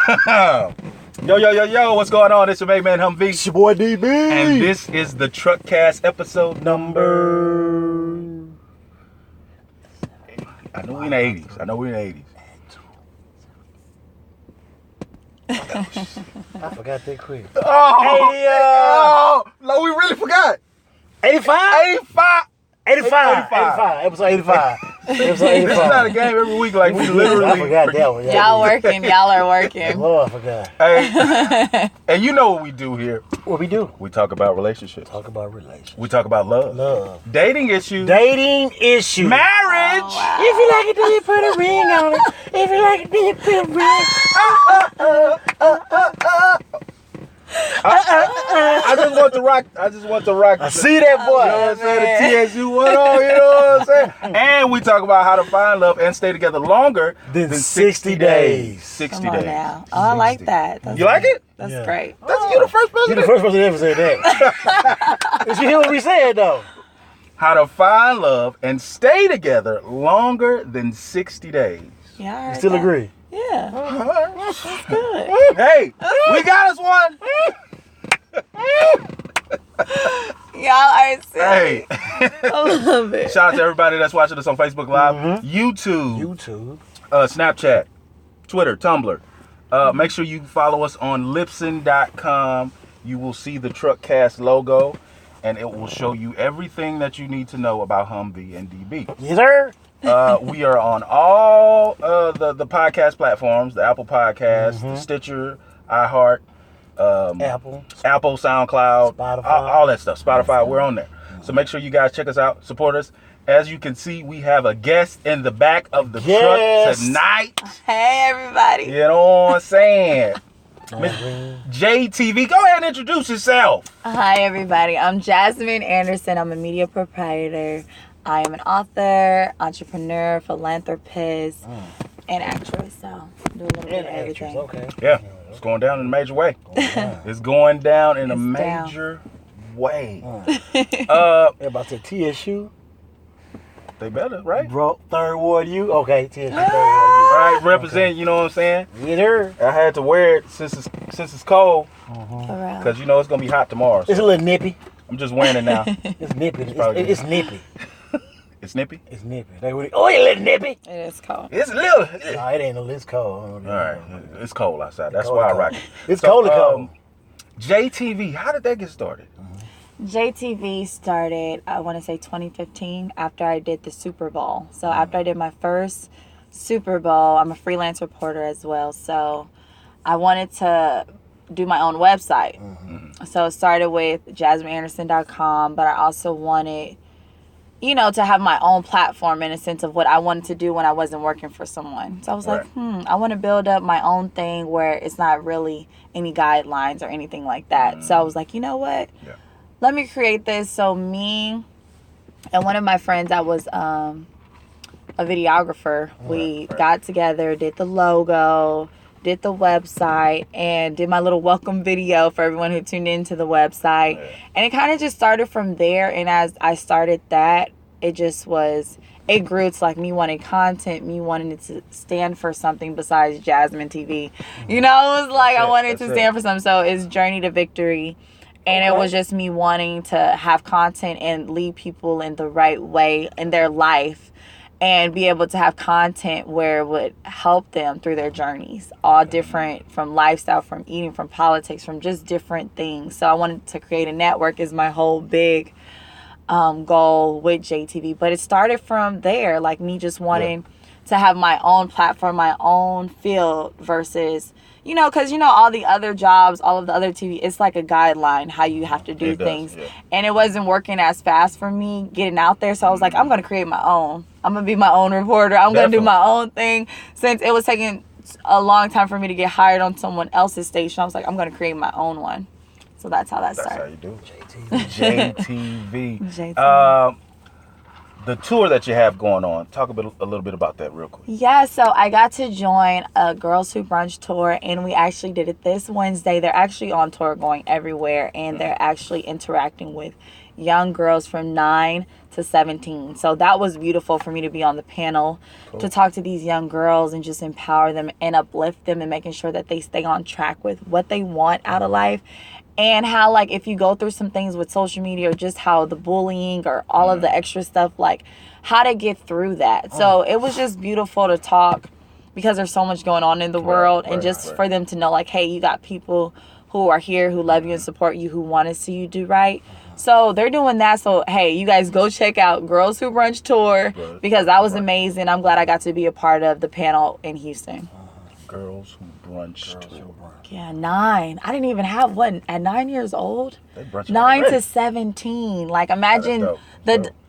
Yo, what's going on? It's your main man Humvee. It's your boy DB. And this is the Truckcast episode number... I know we're in the 80s. I forgot that quick. Oh, no, we really forgot. 85. Episode 85. This is not a game every week. Like, we literally... I forgot that one. Y'all are working. Lord, I forgot. Hey, and you know what we do here. What we do? We talk about relationships. We talk about love. Dating issues. Dating issues. Marriage. Oh, wow. If you like it, then you put a ring on it. If you like it, then you put a ring. I just want to rock. I see that boy. You know what I'm saying? The TSU 1 on, you know what I'm saying? And we talk about how to find love and stay together longer than 60 days. 60 Come on days. now. Oh, I like that. You like it? That's Yeah. great. You the first person. You the first person to ever say that. Did you hear what we said, though? How to find love and stay together longer than 60 days. Yeah, I heard You still that. agree? Yeah. That's good. Hey, we got us one. Y'all are silly. Hey. I love it. Shout out to everybody that's watching us on Facebook Live, YouTube, Snapchat, Twitter, Tumblr. Make sure you follow us on Libsyn.com. You will see the Truckcast logo, and it will show you everything that you need to know about Humvee and DB. Yes, sir. We are on all the podcast platforms, the Apple Podcast, the Stitcher, iHeart, Apple, SoundCloud, Spotify. all that stuff. Spotify, we're on there. So make sure you guys check us out, support us. As you can see, we have a guest in the back of the truck tonight. Hey, everybody. You know what I'm saying? Miss JTV, go ahead and introduce yourself. Hi, everybody. I'm Jasmine Anderson. I'm a media proprietor. I am an author, entrepreneur, philanthropist, and actress. So, do a little bit of everything. Okay. Yeah, it's going down in a major way. It's going down in a major way. About the TSU. They better, right? Bro, third ward U. Okay, TSU. Third ward All right, represent, you know what I'm saying? U. Get her. I had to wear it since it's cold, For real. because you know it's going to be hot tomorrow. It's So a little nippy. I'm just wearing it now. It's nippy. probably It's nippy. It's nippy? It's nippy. It's a little nippy. It is cold. It's a little. No, it ain't. It's cold. All right, it's cold outside. That's Cold, why I cold. rock it. It's So, cold. JTV, how did that get started? JTV started, I want to say 2015, after I did the Super Bowl. So after I did my first Super Bowl, I'm a freelance reporter as well. So I wanted to do my own website. So it started with jasmineanderson.com, but I also wanted, to have my own platform in a sense of what I wanted to do when I wasn't working for someone. So I was like, I want to build up my own thing where it's not really any guidelines or anything like that. So I was like, you know what? Yeah. Let me create this. So me and one of my friends that was a videographer, we got together, did the logo, did the website, and did my little welcome video for everyone who tuned into the website. And it kind of just started from there. And as I started that, it grew to like me wanting content, me wanting it to stand for something besides Jasmine TV. It was like I wanted to stand for something. So it's Journey to Victory. And it was just me wanting to have content and lead people in the right way in their life and be able to have content where it would help them through their journeys. All different, from lifestyle, from eating, from politics, from just different things. So I wanted to create a network is my whole big goal with JTV. But it started from there, like me just wanting to have my own platform, my own field versus... because, all the other jobs, all of the other TV, it's like a guideline how you have to do things. And it wasn't working as fast for me getting out there. So I was like, I'm going to create my own. I'm going to be my own reporter. I'm going to do my own thing. Since it was taking a long time for me to get hired on someone else's station, I was like, I'm going to create my own one. So that's how that started. That's how you do it. JTV. JTV. The tour that you have going on, talk a little bit about that real quick. Yeah, so I got to join a Girls Who Brunch tour, and we actually did it this Wednesday. They're actually on tour going everywhere, and they're actually interacting with young girls from 9 to 17. So that was beautiful for me to be on the panel, to talk to these young girls and just empower them and uplift them and making sure that they stay on track with what they want out of life. And how, like, if you go through some things with social media or just how the bullying or all of the extra stuff, like, how to get through that. So it was just beautiful to talk because there's so much going on in the world. And just for them to know, like, hey, you got people who are here, who love you and support you, who want to see you do right. So they're doing that. So, hey, you guys go check out Girls Who Brunch Tour because that was amazing. I'm glad I got to be a part of the panel in Houston. Girls Who Brunch Tour. Yeah, 9. I didn't even have one at 9 years old. 9 to 17. Like, imagine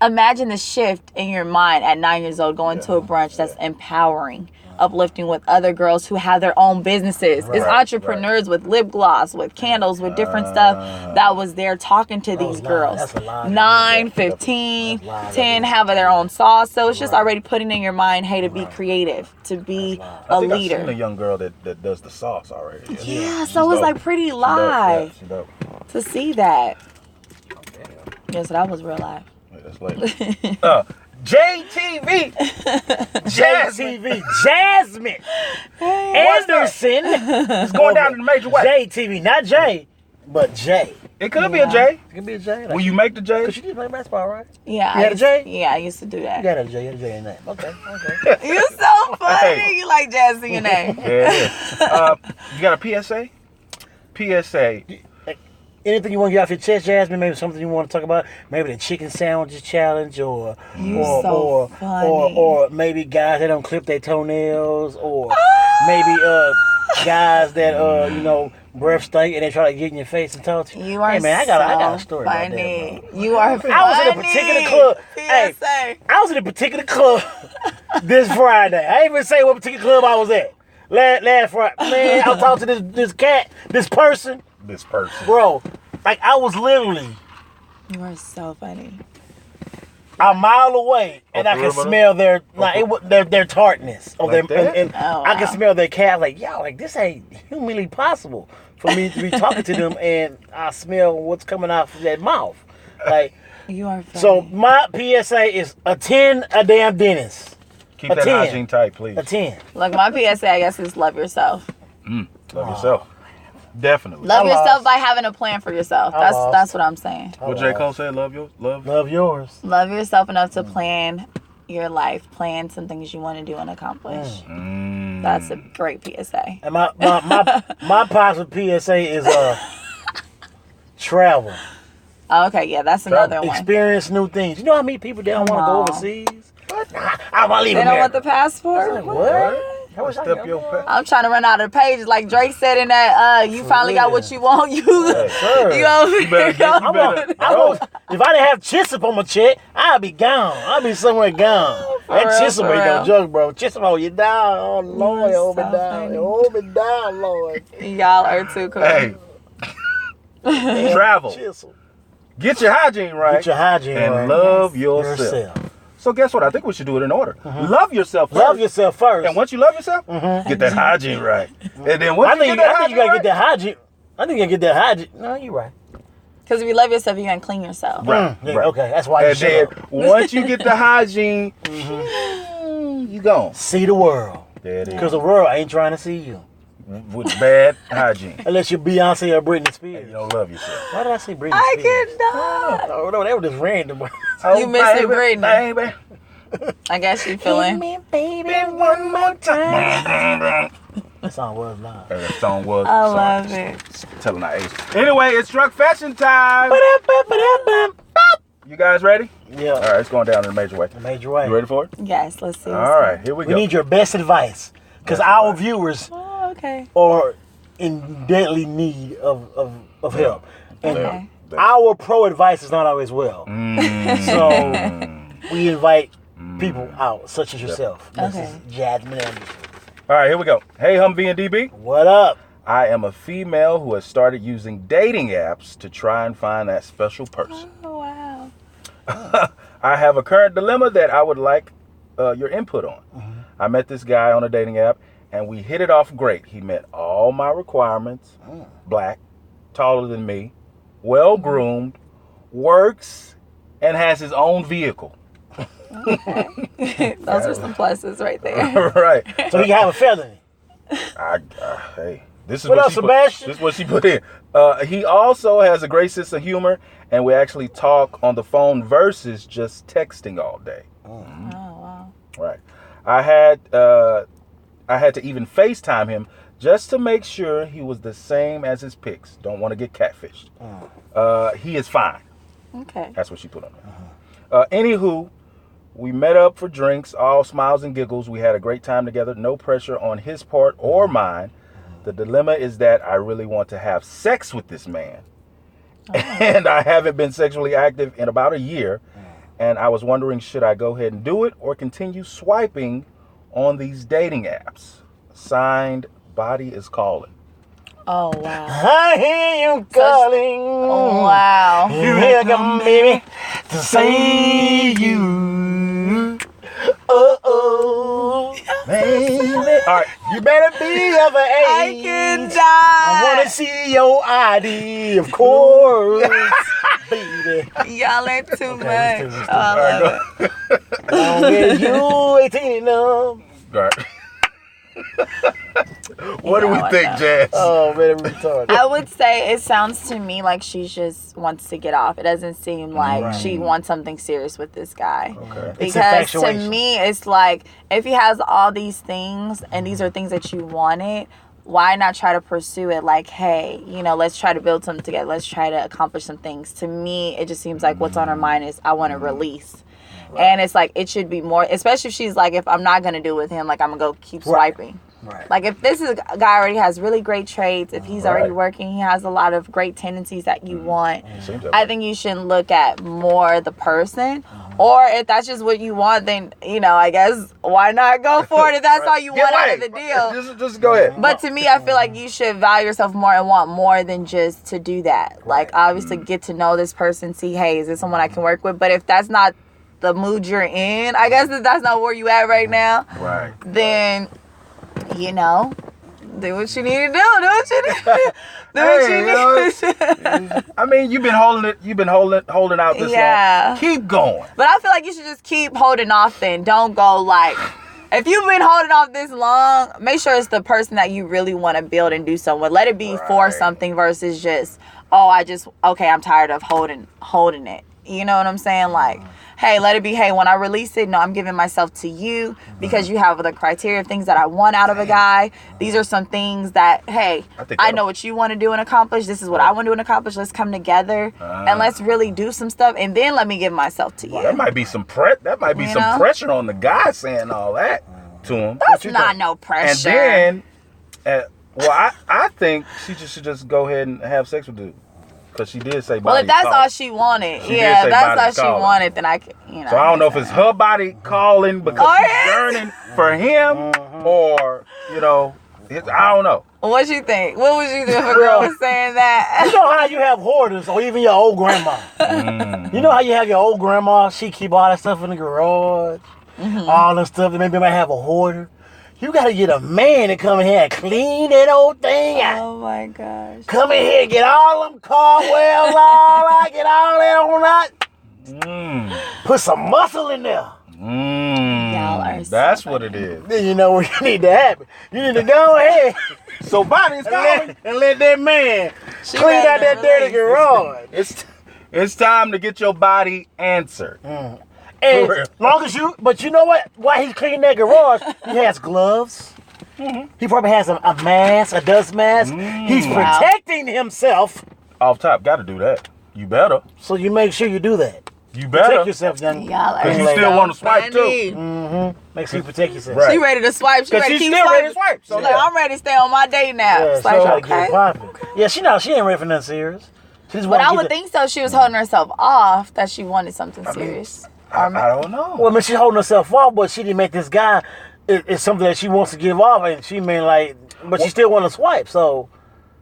imagine the shift in your mind at 9 years old going to a brunch that's empowering, uplifting with other girls who have their own businesses. It's entrepreneurs with lip gloss, with candles, with different stuff that was there talking to these girls. 9, 15, 10 have their own sauce. So it's just already putting in your mind, hey, to be creative, to be a leader. I've seen a young girl that does the sauce already. Yeah, so it was like pretty live to see that. Yeah, so that was real live. Wait, that's later. JTV. JTV. Jasmine. Anderson. It's going down in the major way. JTV. Not J, but J. It could be a J. It could be a J. Like, Will you make the J? because you did play basketball, right? Yeah. You had a J? Yeah, I used to do that. You got a J. You had a J in that. Okay. You're so funny. Hey. You like jazz in your name. Yeah. You got a PSA? PSA. Anything you want to get off your chest, Jasmine? Maybe something you want to talk about? Maybe the chicken sandwiches challenge, or maybe guys that don't clip their toenails, or maybe guys that breath stink and they try to get in your face and talk to you. You are hey man, I got a story funny. about that, bro. You are funny. I was in a particular club. Hey, I was in a particular club this Friday. I ain't even say what particular club I was at. Last Friday, man, I was talking to this person. This person. Bro, like I was literally You are so funny. a mile away, and I could smell their tartness, I could smell their cat. Like, yo, like this ain't humanly possible for me to be talking to them, and I smell what's coming out of that mouth. Like, you are funny. So my PSA is attend a damn dentist. Keep that hygiene tight, please. Attend. Look, my PSA, I guess, is love yourself. Love yourself. Definitely. Love yourself by having a plan for yourself. That's what I'm saying. What J. Cole said, love yours. Love yourself enough to plan your life, plan some things you want to do and accomplish. That's a great PSA. And my positive PSA is travel. Oh, okay, yeah, that's another one. Experience new things. You know how many people they don't want to go overseas? What? Nah, I want to leave They America. don't want the passport? Like, what? I'm trying to run out of the pages like Drake said in that you finally got what you want. You If I didn't have Chisholm on my check, I'd be gone. I'd be somewhere gone. That Chisholm ain't no joke, bro. Chisholm hold you down. Oh Lord, hold me down. Hold me down, Lord. Y'all are too cool. Hey. Travel. Chisholm. Get your hygiene right. Get your hygiene and right. love yourself. So guess what? I think we should do it in order. Love yourself first. Love yourself first. And once you love yourself, get that hygiene right. And then once you gotta get that hygiene. I think you gotta get that hygiene. No, you're right. Because if you love yourself, you're going to clean yourself. Right. Okay, that's why and then once you get the hygiene, you gone. See the world. There it is. Because the world ain't trying to see you. With bad hygiene. Unless you're Beyonce or Britney Spears. And you don't love yourself. Why did I say Britney Spears? I cannot. Oh, no, they were just random. You missing Britney. Baby. I guess you feeling. Me, baby, one more time. That song was live. That song was. I love it. Telling our age. Anyway, it's truck fashion time. You guys ready? Yeah. All right, it's going down in a major way. The major way. You ready for it? Yes, let's see. All right, here we go. We need your best advice. Because our viewers are in deadly need of help. And our pro advice is not always well. So we invite people out, such as yourself. This is Jasmine Anderson. All right, here we go. Hey, Humvee and DB. What up? I am a female who has started using dating apps to try and find that special person. Oh, wow. I have a current dilemma that I would like your input on. I met this guy on a dating app, and we hit it off great. He met all my requirements. Black, taller than me, well-groomed, works, and has his own vehicle. Okay. Those are some pluses right there. Right. So he have a felony. Hey, this is What what else, she Sebastian? This is what she put in. He also has a great sense of humor, and we actually talk on the phone versus just texting all day. Oh wow. Right. I had to even FaceTime him just to make sure he was the same as his pics. Don't want to get catfished. He is fine. Okay. That's what she put on there. Anywho, we met up for drinks, all smiles and giggles. We had a great time together. No pressure on his part or mine. The dilemma is that I really want to have sex with this man. And I haven't been sexually active in about a year. And I was wondering, should I go ahead and do it or continue swiping on these dating apps? Signed, Body is Calling. Oh wow. I hear you calling. Oh wow. Here come baby to say you. Oh, baby. All right, you better be of an age. I can die. I want to see your ID, of course, baby. Y'all ain't too much. let's do Oh, I love it. Long as you 18 enough. Right. What do we I think, know. Jazz? Oh, man, retarded. I would say it sounds to me like she just wants to get off. It doesn't seem like she wants something serious with this guy. Okay. It's Because to infatuation. me, it's like if he has all these things and these are things that you wanted, why not try to pursue it like, hey, you know, let's try to build something together. Let's try to accomplish some things. To me, it just seems like what's on her mind is I want to release. Right. And it's like it should be more, especially if she's like, if I'm not going to do it with him, like I'm going to go keep swiping. Right. Like if this is a guy already has really great traits, if he's already working, he has a lot of great tendencies that you want. I think you shouldn't look at more the person. Or if that's just what you want, then, you know, I guess why not go for it if that's all you want out of the deal. Just go ahead. But to me, I feel like you should value yourself more and want more than just to do that. Like obviously get to know this person, see, hey, is this someone I can work with? But if that's not the mood you're in, I guess if that's not where you at right now, then, you know, do what you need to do. Do what you need to do. Do what you need to do. I mean, you've been holding out this long. Keep going. But I feel like you should just keep holding off then. Don't go like, if you've been holding off this long, make sure it's the person that you really want to build and do something with. Let it be for something versus just, I'm tired of holding it. You know what I'm saying? Like, hey, let it be, hey, when I release it, no, I'm giving myself to you because you have the criteria of things that I want out of a guy. These are some things that, hey, I know what you want to do and accomplish. This is what I want to do and accomplish. Let's come together and let's really do some stuff. And then let me give myself to you. Well, that might be some pressure on the guy saying all that to him. That's not no pressure. And then, I think she should just go ahead and have sex with dude. Because she did say body. Well, if that's calling. all she wanted, if that's all she wanted, then I can, you know. So I don't know if it's her body calling because she's yearning for him or, you know, I don't know. What you think? What would you do if a girl was saying that? You know how you have hoarders or even your old grandma? You know how you have your old grandma, she keep all that stuff in the garage, all that stuff, and maybe might have a hoarder. You gotta get a man to come in here and clean that old thing out. Oh my gosh. Come in here and get all them cobwebs, get all that on that. Put some muscle in there. Y'all are That's what it is. Then you know what you need to happen. You need to go ahead. So body's calling. and let that man clean out that dirty garage. It's time to get your body answered. And long as but you know what? While he's cleaning that garage, he has gloves. He probably has a mask, a dust mask. He's protecting himself. Off top, gotta do that. You better. So you make sure you do that. You better. Protect yourself, young. Because you still want to swipe too. Make sure you protect yourself. She ready to swipe. She ready to keep still swiping. ready to swipe. So She's like, I'm ready to stay on my date now. Yeah, It's like, okay. Yeah, she ain't ready for nothing serious. But I would think so. She was holding herself off that she wanted something serious. I don't know. Well, I mean, she's holding herself off, but she didn't make this guy. It's something that she wants to give off, and she mean like, but she still want to swipe. So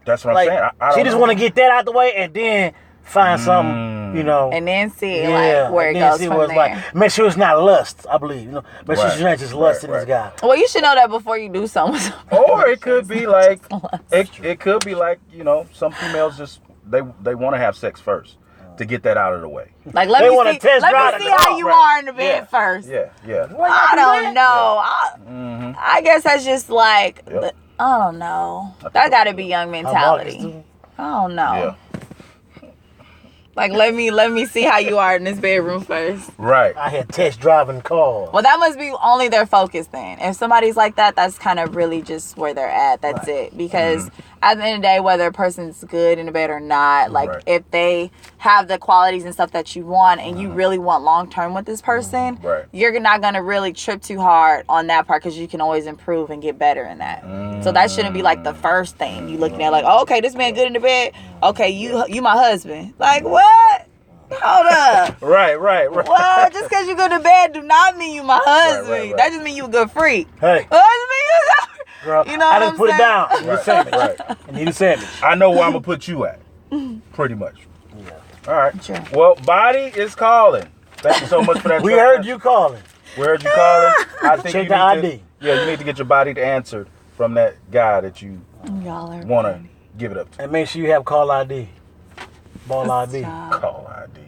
that's what I'm saying. I she just want to get that out the way and then find something, you know, and then see like where it goes from there. Like. Make sure it's not lust. I believe, you know, make sure she's not just lusting this guy. Well, you should know that before you do something. Or it could be like it could be like, you know, some females just they want to have sex first. to get that out of the way. Like, let me see how you are in the bed first. Yeah. I don't know. I guess that's just like, I don't know. That got to be young mentality. I don't know. Yeah. Like, let me see how you are in this bedroom first. Right. I had test driving cars. Well, that must be only their focus then. If somebody's like that, that's kind of really just where they're at. That's it. Because at the end of the day, whether a person's good in the bed or not, like if they have the qualities and stuff that you want and you really want long term with this person, you're not going to really trip too hard on that part because you can always improve and get better in that. So that shouldn't be like the first thing you looking at, like, oh, okay, this man good in the bed. Okay, you my husband. Like, what? Hold up. Right. Well, just because you go to bed do not mean you my husband. Right. That just mean you a good freak. Hey. Well, that just mean you a Girl, you know I what just I'm put saying? it down. I need a sandwich. I need a sandwich. I know where I'm going to put you at. Pretty much. Yeah. All right. Sure. Well, Body is calling. Thank you so much for that. We heard you calling. We heard you calling. I think Check you the need ID. you need to get your body to answer from that guy that you Y'all are want to funny. give it up to. And make sure you have call ID. Ball ID. Call ID.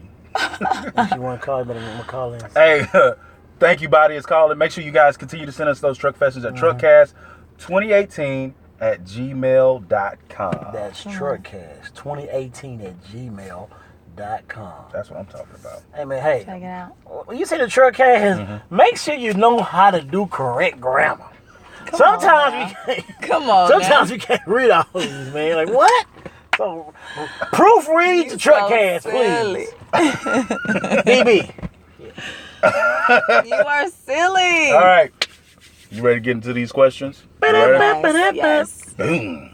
If you want to call, you better call in. Hey, thank you, Body is calling. Make sure you guys continue to send us those truck fessions at truckcast2018 at gmail.com. That's truckcast 2018 at gmail.com. That's what I'm talking about. Hey, man, hey. Check it out. When you say the truckcast, make sure you know how to do correct grammar. Sometimes we can't read all these, man. Like, what? So, proofread the truckcast, please. DB. You are silly. All right. You ready to get into these questions? You ready? Yes. Boom.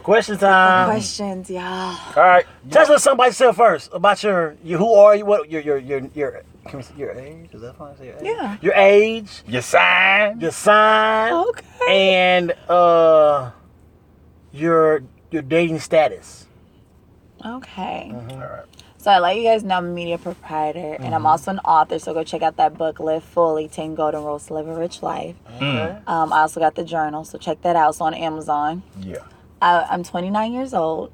Question time. Questions, y'all. All right. Just let somebody say first about your who are you, what your can we say your age? Is that fine to say your age? Yeah. Your age, Your sign. your sign, Okay. and your dating status. Okay. All right. So I let you guys know I'm a media proprietor and I'm also an author. So go check out that book, Live Fully, 10 Golden Rules to Live a Rich Life. Okay. I also got the journal, so check that out. It's on Amazon. Yeah. I'm 29 years old.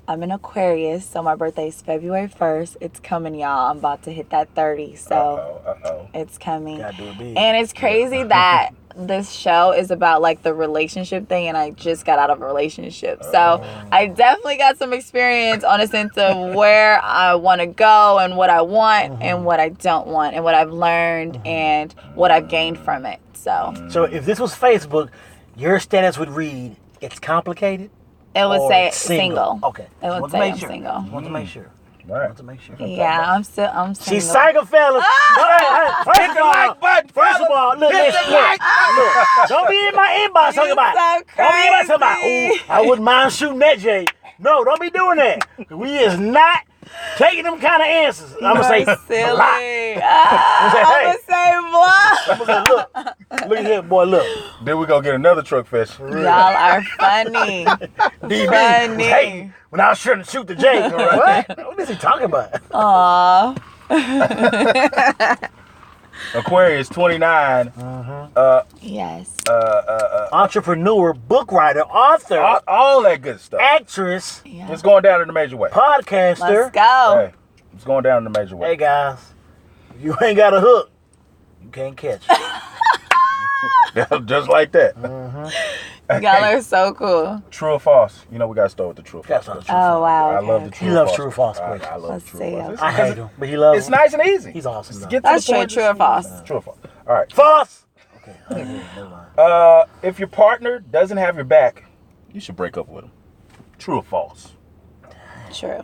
I'm an Aquarius, so my birthday is February 1st. It's coming, y'all. I'm about to hit that 30, so it's coming. Gotta do it big. And it's crazy that this show is about like the relationship thing, and I just got out of a relationship. So I definitely got some experience on a sense of where I want to go and what I want and what I don't want and what I've learned and what I've gained from it. So if this was Facebook, your status would read, it's complicated? it would Or say it's single. Okay. It would Want say to I'm make sure. single. Want to make sure. All right. Want to make sure. Yeah, I'm single. She's single, fellas. First of all, look, don't be in my inbox talking about. Don't be in my inbox talking about. Oh, I wouldn't mind shooting that, Jay. No, don't be doing that. We is not taking them kind of answers. I'm gonna say silly. block. I'm gonna say block. Look at here, boy. Look. Then we go get another truck fest. Y'all are funny. DB. Funny. Hey, when I was trying to shoot the Jay. What is he talking about? Aww. Aquarius 29. Yes. Entrepreneur, book writer, author, All that good stuff. actress, Yeah. It's going down in a major way. podcaster. Let's go. Hey, it's going down in a major way. Hey guys, if you ain't got a hook, you can't catch it. Just like that. Y'all are so cool. True or false? You know we gotta start with the true or false. That's not Oh, true. wow. I Okay, love the okay. true He or loves false. true or false I questions. love Let's true see. or false. I hate him, but he loves It's him. nice and easy. He's awesome. Though. Get to That's the true. point. True or false? True or false? All right. False. Okay. Never mind. If your partner doesn't have your back, you should break up with him. True or false? True.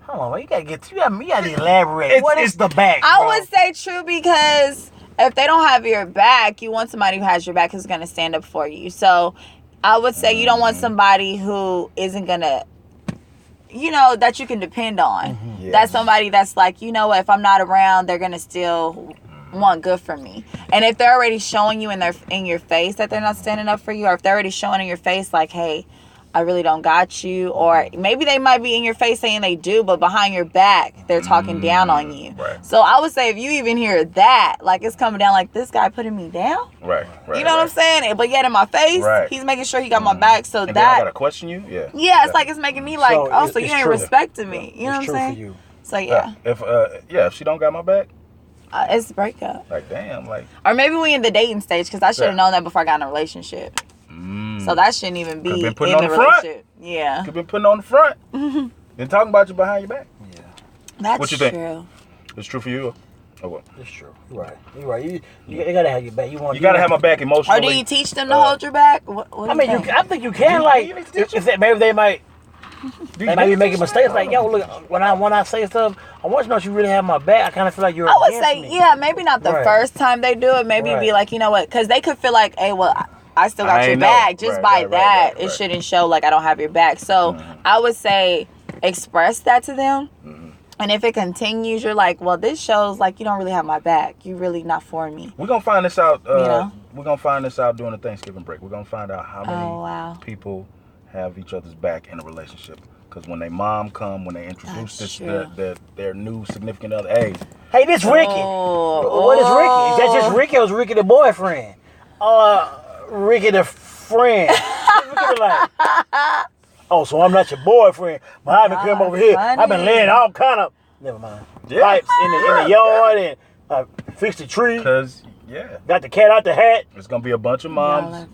Hold on, man. You gotta elaborate. What is the back? I bro? would say true because if they don't have your back, you want somebody who has your back who's going to stand up for you. So I would say you don't want somebody who isn't going to, that you can depend on. Yes. That's somebody that's like, you know what, if I'm not around, they're going to still want good for me. And if they're already showing you in your face that they're not standing up for you, or if they're already showing in your face like, hey, I really don't got you. Or maybe they might be in your face saying they do, but behind your back, they're talking down on you. Right. So I would say if you even hear that, like it's coming down like this guy putting me down. Right. You know what I'm saying? But yet in my face, he's making sure he got my back. So and that I gotta question you. Yeah, it's like it's making me like, so you ain't respecting me. You know what I'm saying? For you. So yeah. If she don't got my back, it's a breakup. like damn, like. Or maybe we in the dating stage because I should have known that before I got in a relationship. So that shouldn't even be in the relationship. Yeah. You've been putting on the front. Been talking about you behind your back. Yeah. That's what you true. think? It's true for you or what? It's true. You're right. You gotta have your back. You gotta have my back emotionally. Or do you teach them to hold your back? What I mean, I think you can. Maybe they might be making mistakes. Like, yo, look, when I say stuff, I want you to know you really have my back. I kind of feel like you're. I would say, yeah, maybe not the first time they do it. Maybe be like, you know what? Because they could feel like, hey, well, I still got your back. Just by that, it shouldn't show like I don't have your back. So I would say express that to them. And if it continues, you're like, well, this shows like you don't really have my back. You really not for me. We're gonna find this out. know? We're gonna find this out during the Thanksgiving break. We're gonna find out how many people have each other's back in a relationship. Because when they mom come, when they introduce their new significant other, hey, this Ricky. What is Ricky? Is that just Ricky or is Ricky the boyfriend? Ricky the friend. Ricky the like. Oh, so I'm not your boyfriend. But I've been coming over here. I've been laying all kind of pipes in the yard and fixed the tree. Because got the cat out the hat. It's gonna be a bunch of moms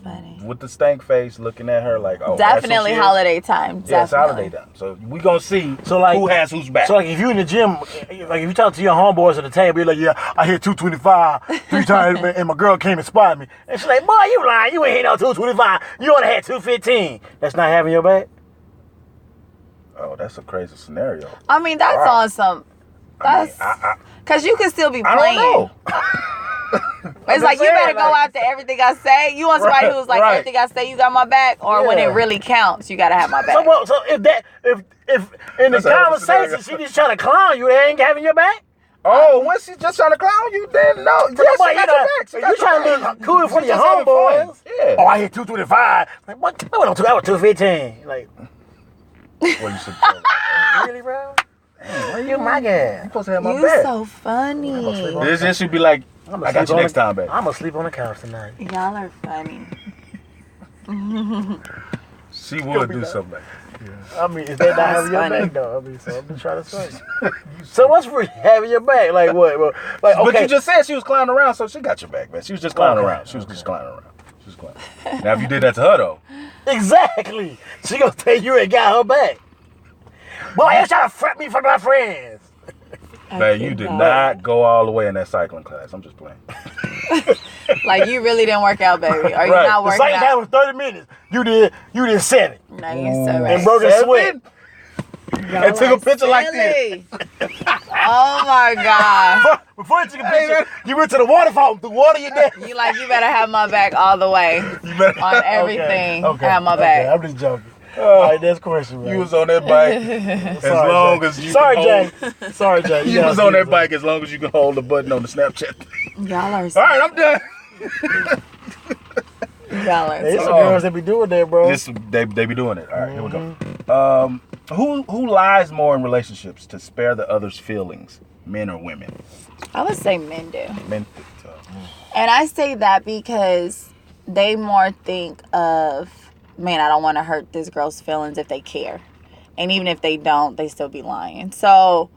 with the stank face looking at her like, oh, definitely holiday time. Yeah, it's holiday time. So we gonna see who has whose back. So like if you in the gym, like if you talk to your homeboys at the table, you're like, yeah, I hit 225 3 times, and my girl came and spotted me, and she's like, boy, you lying, you ain't hit no 225, you only had 215. That's not having your back. Oh, that's a crazy scenario. I mean, that's awesome. That's because you can still be playing. I don't know. It's like you better go after everything I say. You want somebody who's like everything I say, you got my back, or when it really counts, you gotta have my back. So if in the conversation she just trying to clown you, they ain't having your back. Oh, when she's just trying to clown you, then no. Yes, she got your back. You trying to look cool in front of your homeboys? Yeah. Oh, I hit 225. Like what? I went on 215. Like. Well, you should tell her. Really, bro? Where you my guy? You supposed to have my back. You so funny. This should be like, I got you next time, baby. I'm gonna sleep on the couch tonight. Y'all are funny. She would do something like that. Yeah. I mean, is that not having your back, though? I mean, so I'm just trying to say. So what's for having your back? Like what? Like, okay. But you just said she was clowning around, so she got your back, man. She was just clowning around. She was just clowning around. She was clowning. Now, if you did that to her, though. Exactly. She gonna tell you ain't got her back. Boy, you trying to fret me for my friends. Man, you did not go all the way in that cycling class. I'm just playing. Like you really didn't work out, baby. Are you not working out? The cycling class was 30 minutes. You did 7. No, you're so right. And broke a sweat. And took a picture like this. Oh my God. Before you took a picture, you went to the waterfall, threw water in there. You better have my back all the way. On everything. Okay. Have my back. I'm just joking. All right, next question, man. You was on that bike as long as you Sorry, Jay. You was on that bike as long as you can hold the button on the Snapchat. Y'all are all right, I'm done. Y'all are some girls that be doing that, bro. They be doing it. All right, here we go. Who lies more in relationships to spare the other's feelings, men or women? I would say men do. Men do. And I say that because they more think of, man, I don't want to hurt this girl's feelings if they care. And even if they don't, they still be lying. So,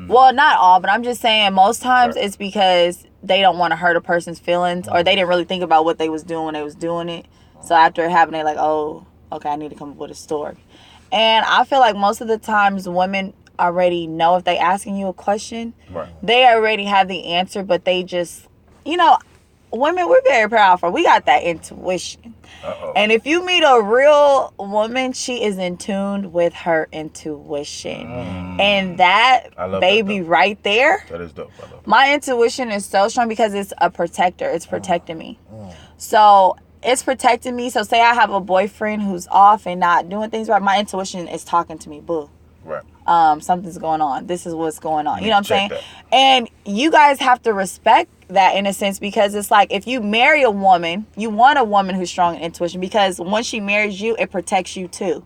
well, not all, but I'm just saying most times it's because they don't want to hurt a person's feelings or they didn't really think about what they was doing when they was doing it. So after it happened, they're like, oh, okay, I need to come up with a story. And I feel like most of the times women already know if they asking you a question, they already have the answer, but they just, women, we're very powerful. We got that intuition. And if you meet a real woman, she is in tune with her intuition. And that baby right there. That is dope. I love it. My intuition is so strong because it's a protector. It's protecting me. So it's protecting me. So say I have a boyfriend who's off and not doing things right. My intuition is talking to me. Boo. Right. Something's going on. This is what's going on. You know what I'm saying? That. And you guys have to respect that in a sense because it's like if you marry a woman, you want a woman who's strong in intuition because once she marries you, it protects you too.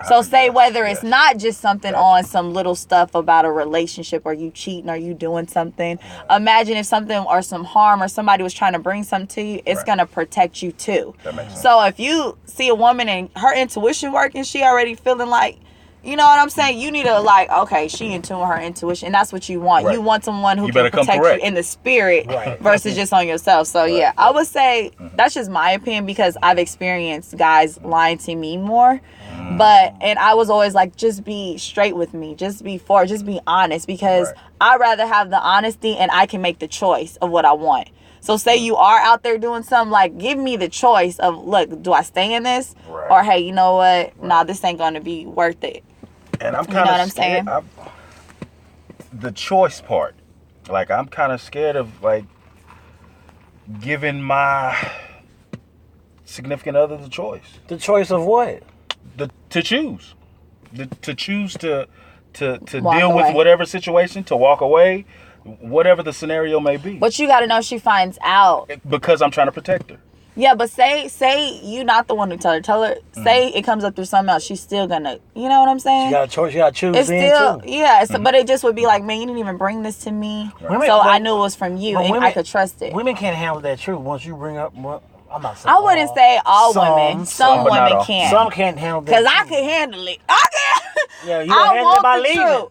So say whether it's not just something on some little stuff about a relationship or you cheating or you doing something. Imagine if something or some harm or somebody was trying to bring something to you, it's going to protect you too. That makes sense. So if you see a woman and her intuition working, she already feeling like, you know what I'm saying? You need to like, okay, she in tune with her intuition, and that's what you want. Right. You want someone who can protect you in the spirit versus just on yourself. So yeah, I would say that's just my opinion because I've experienced guys lying to me more. And I was always like, just be straight with me, just be honest because I'd rather have the honesty and I can make the choice of what I want. So say you are out there doing something, like give me the choice of, look, do I stay in this? Or hey, you know what? Nah, this ain't gonna be worth it. And I'm kind of scared. The choice part, like I'm kind of scared of like giving my significant other the choice. The choice of what? To choose. To choose to walk deal away with whatever situation, to walk away, whatever the scenario may be. But you got to know she finds out. Because I'm trying to protect her. Yeah, but say you not the one who tell her. Tell her, say it comes up through something else. She's still gonna, you know what I'm saying? She got a choice. She got to choose. It's still, yeah. But it just would be like, man, you didn't even bring this to me, so I knew it was from you, and I could trust it. Women can't handle that truth once you bring up. I'm not saying I wouldn't say all women. Some women can't. Some can't handle that. Because I can handle it. I can. Yeah, you can handle it by leaving.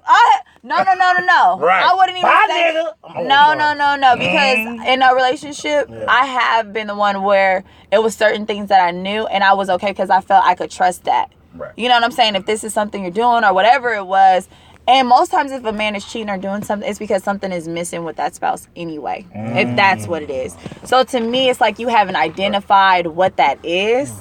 No. Right. I wouldn't even Bye, say. nigga. No. Because in a relationship, I have been the one where it was certain things that I knew, and I was okay because I felt I could trust that. Right. You know what I'm saying? If this is something you're doing or whatever it was. And most times if a man is cheating or doing something, it's because something is missing with that spouse anyway, if that's what it is. So to me, it's like you haven't identified what that is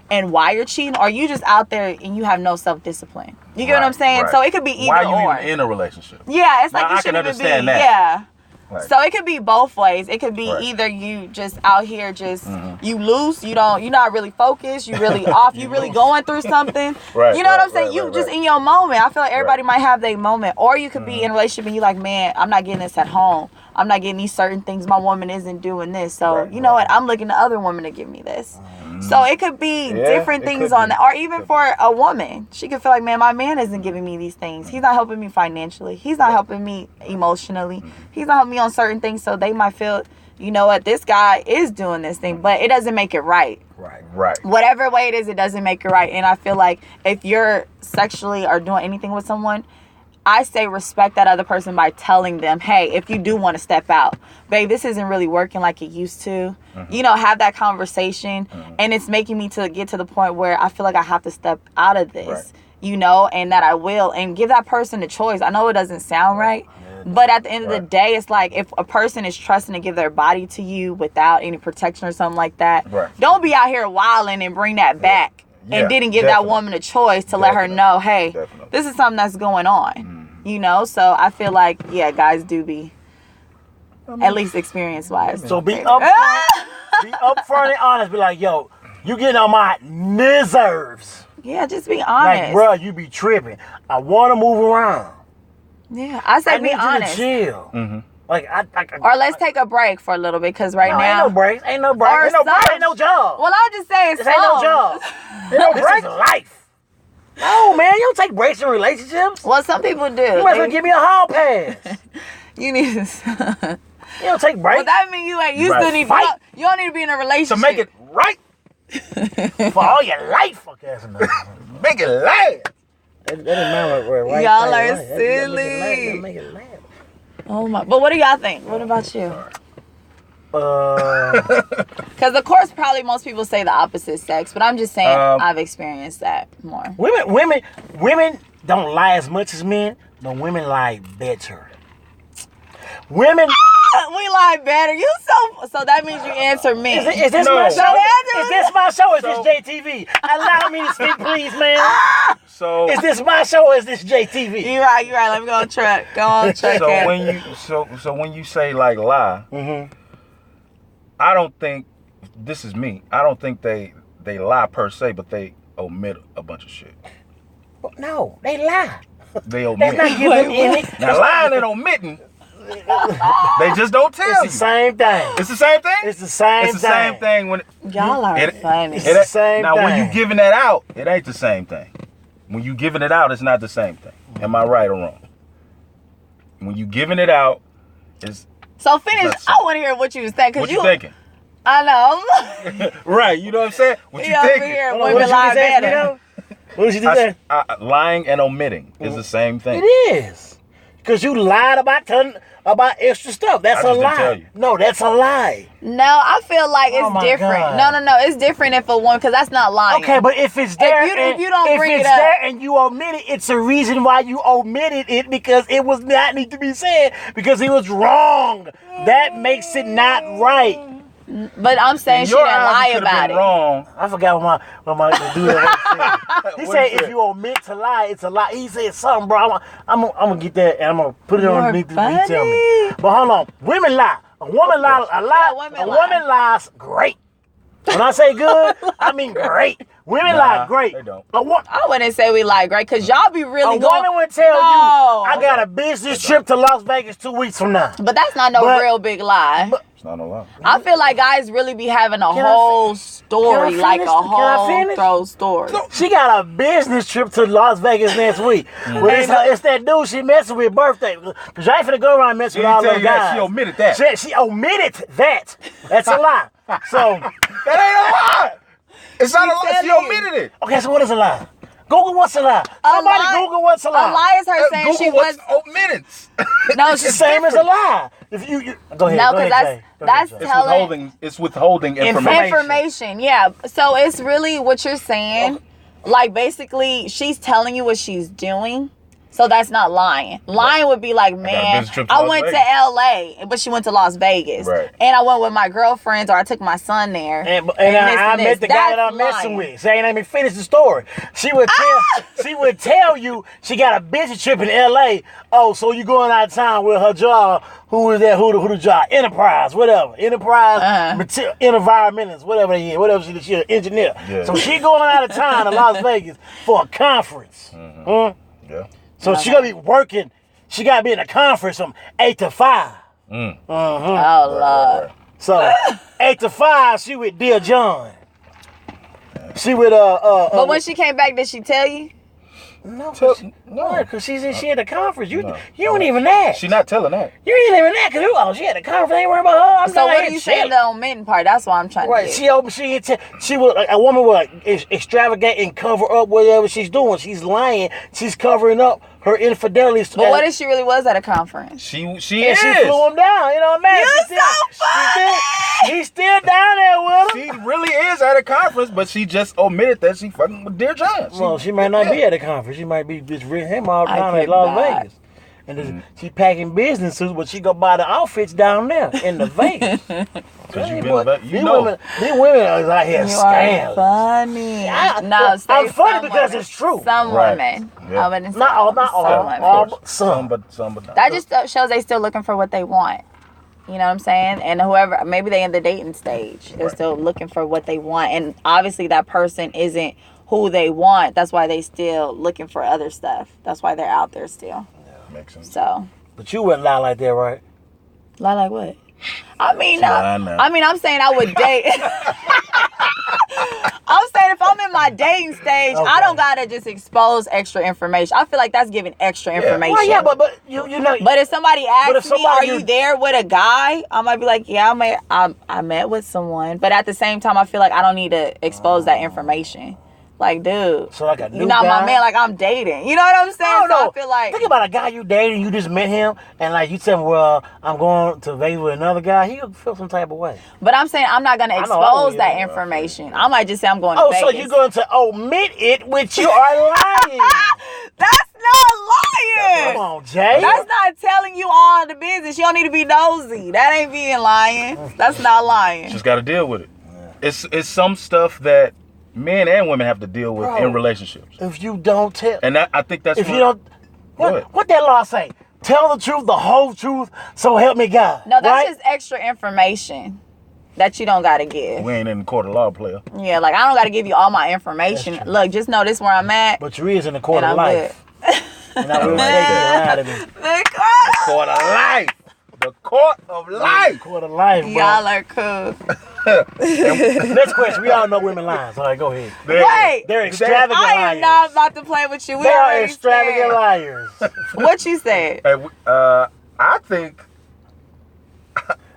and why you're cheating, or you just out there and you have no self-discipline. You get what I'm saying? So it could be either why are or. you even in a relationship? Yeah, it's like now, you I shouldn't can even understand be. that. Yeah. Right. So it could be both ways. It could be either you just out here just you loose, you're not really focused, you really off, you really going through something. You know what I'm saying? You just in your moment. I feel like everybody might have their moment. Or you could be in a relationship and you like, man, I'm not getting this at home. I'm not getting these certain things. My woman isn't doing this. So you know what? I'm looking to other women to give me this. So it could be different things on that. Or even for a woman, she could feel like, man, my man isn't giving me these things. He's not helping me financially. He's not helping me emotionally. He's not helping me on certain things. So they might feel, you know what, this guy is doing this thing, but it doesn't make it right. Right. Whatever way it is, it doesn't make it right. And I feel like if you're sexually or doing anything with someone, I say respect that other person by telling them, hey, if you do want to step out, babe, this isn't really working like it used to. You know, have that conversation. And it's making me to get to the point where I feel like I have to step out of this, you know, and that I will. And give that person a choice. I know it doesn't sound right. But at the end of the day, it's like if a person is trusting to give their body to you without any protection or something like that, don't be out here wilding and bring that back. And didn't give that woman a choice to let her know, hey, this is something that's going on. You know, so I feel like, yeah, guys do be, at least experience-wise. So be upfront, and honest. Be like, yo, you getting on my nerves. Yeah, just be honest. Like, bro, you be tripping. I want to move around. Yeah, I say be honest. You to chill. Like, or let's take a break for a little bit, because now... Ain't no breaks. Ain't no job. Well, I'm just saying, this ain't no job. Ain't no break. This is life. No, man, you don't take breaks in relationships. Well, some people do. You might as well give me a hall pass. You need to... You don't take breaks. Well, that means you still need to... You don't need to be in a relationship. To make it right. For all your life, fuck ass enough. Make it last. That didn't matter. Right? Y'all are silly. Make it last. Oh my! But what do y'all think? What about you? Because of course, probably most people say the opposite sex, but I'm just saying I've experienced that more. Women don't lie as much as men, but women lie better. Women. We lie better. You so that means you answer me. Is this my show? Is this my show? Or is this JTV? Allow me to speak, please, man. So is this my show or is this JTV? You're right. Let me go on track. So when you say like lie, I don't think, this is me, I don't think they lie per se, but they omit a bunch of shit. No, they lie. They omit. That's not giving any. Now lying and omitting, they just don't tell you. It's the same thing. It's the same thing? It's the same thing. It's the same thing when... Y'all are funny. It's the same thing. Now, when you giving that out, it ain't the same thing. When you giving it out, it's not the same thing. Am I right or wrong? When you giving it out, it's... So finish. I want to hear what you was thinking. What you thinking? I know. Right, you know what I'm saying? What you thinking? Here, women lie better. What did you do there? Lying and omitting is the same thing. It is. Because you lied about extra stuff. That's a lie. Tell you. No, that's a lie. No, I feel like it's different. God. No. It's different if a woman, because that's not lying. Okay, but if it's there, if you don't bring it up, there and you omit it, it's a reason why you omitted it because it was not need to be said because he was wrong. That makes it not right. But I'm saying she didn't lie about it. Wrong. I forgot what my dude said. He said if you omit to lie, it's a lie. He said something, bro. I'm gonna get that and I'm gonna put it underneath the what he tell me. But hold on, women lie. A woman lies. A woman lies great. When I say good, I mean great. Women lie great. They don't. I wouldn't say we lie great because y'all be really A woman would tell you, I got a business trip to Las Vegas 2 weeks from now. But that's not no real big lie. It's not no lie. I feel like guys really be having a whole story, like a whole throw story. She got a business trip to Las Vegas next week. Well, it's that dude she messing with birthday. Because I ain't finna go around messing with all those guys. She omitted that. She omitted that. That's a lie. So that ain't a lie. It's not a lie. She omitted it. Okay, so what is a lie? Google what's a lie. Somebody Google what's a lie. A lie is her saying Google she was omitted. No, it's the same as a lie. If you go ahead. No, because that's telling. It's withholding information. Yeah. So it's really what you're saying. Like basically, she's telling you what she's doing. So that's not lying. Lying would be like, man, I went to LA, but she went to Las Vegas. Right. And I went with my girlfriends or I took my son there. And I met the guy that I'm messing with. Saying, let me finish the story. She would tell you she got a business trip in LA. Oh, so you going out of town with her job. Who is that? Who the job? Enterprise, whatever. Enterprise, environmentalist, whatever they is. Whatever she an engineer. Yeah. So she going out of town to Las Vegas for a conference. Mm-hmm. Yeah. So she gonna be working. She gotta be in a conference from 8 to 5. Oh Lord. So 8 to 5, she with Dear John. She with But when she came back, did she tell you? No, because she at a conference. You don't even ask. She not telling that. You ain't even that because she at a conference. Ain't worried about her. So what are you saying the omitting part? That's why I'm trying to get. She was a woman will extravagate and cover up whatever she's doing. She's lying. She's covering up her infidelity. But what if she really was at a conference? She is. She flew him down. You know what I mean? You're so funny. He's still down there with him. She really is at a conference, but she just omitted that she fucking with Dear John. Well, she might not be at a conference. She might be just with him all down at Las Vegas. And she packing business suits, but she go buy the outfits down there in the Vegas. Because these women are out here scams. Funny. I'm funny because it's true. Some women. Yeah. I wouldn't say not all. Some, but not. That just shows they still looking for what they want. You know what I'm saying? And whoever, maybe they in the dating stage. They're still looking for what they want. And obviously that person isn't who they want. That's why they still looking for other stuff. That's why they're out there still. Yeah, makes sense. So. But you wouldn't lie like that, right? Lie like what? I'm saying I would date. I'm saying if I'm in my dating stage, I don't gotta just expose extra information. I feel like that's giving extra information. Well, yeah, but you know. But if somebody asks me, "Are you there with a guy?" I might be like, "Yeah, I met with someone." But at the same time, I feel like I don't need to expose that information. Like, dude, so like a new you're not guy? my man. Like I'm dating. You know what I'm saying? So I feel like think about a guy you dating, you just met him, and like you tell him, "Well, I'm going to Vegas with another guy." He'll feel some type of way. But I'm saying I'm not gonna expose that information. I might just say I'm going to Vegas. So you're going to omit it, which you are lying. That's not lying. Come on, Jay. That's not telling you all the business. You don't need to be nosy. That ain't being lying. That's not lying. Just got to deal with it. Yeah. It's some stuff that men and women have to deal with in relationships. If you don't tell, and I think that's if you don't. What that law say? Tell the truth, the whole truth. So help me God. No, that's just extra information that you don't gotta give. We ain't in the court of law, player. Yeah, like I don't gotta give you all my information. Look, just know this where I'm at. But you is in the court of life. And I will take you out of it. The court of life. The court of life. Court of life, bro. Y'all are cool. Next question. We all know women lying. So, go ahead. Wait. They're extravagant liars. I am not about to play with you. We They are already extravagant said. liars. What you said? Hey, I think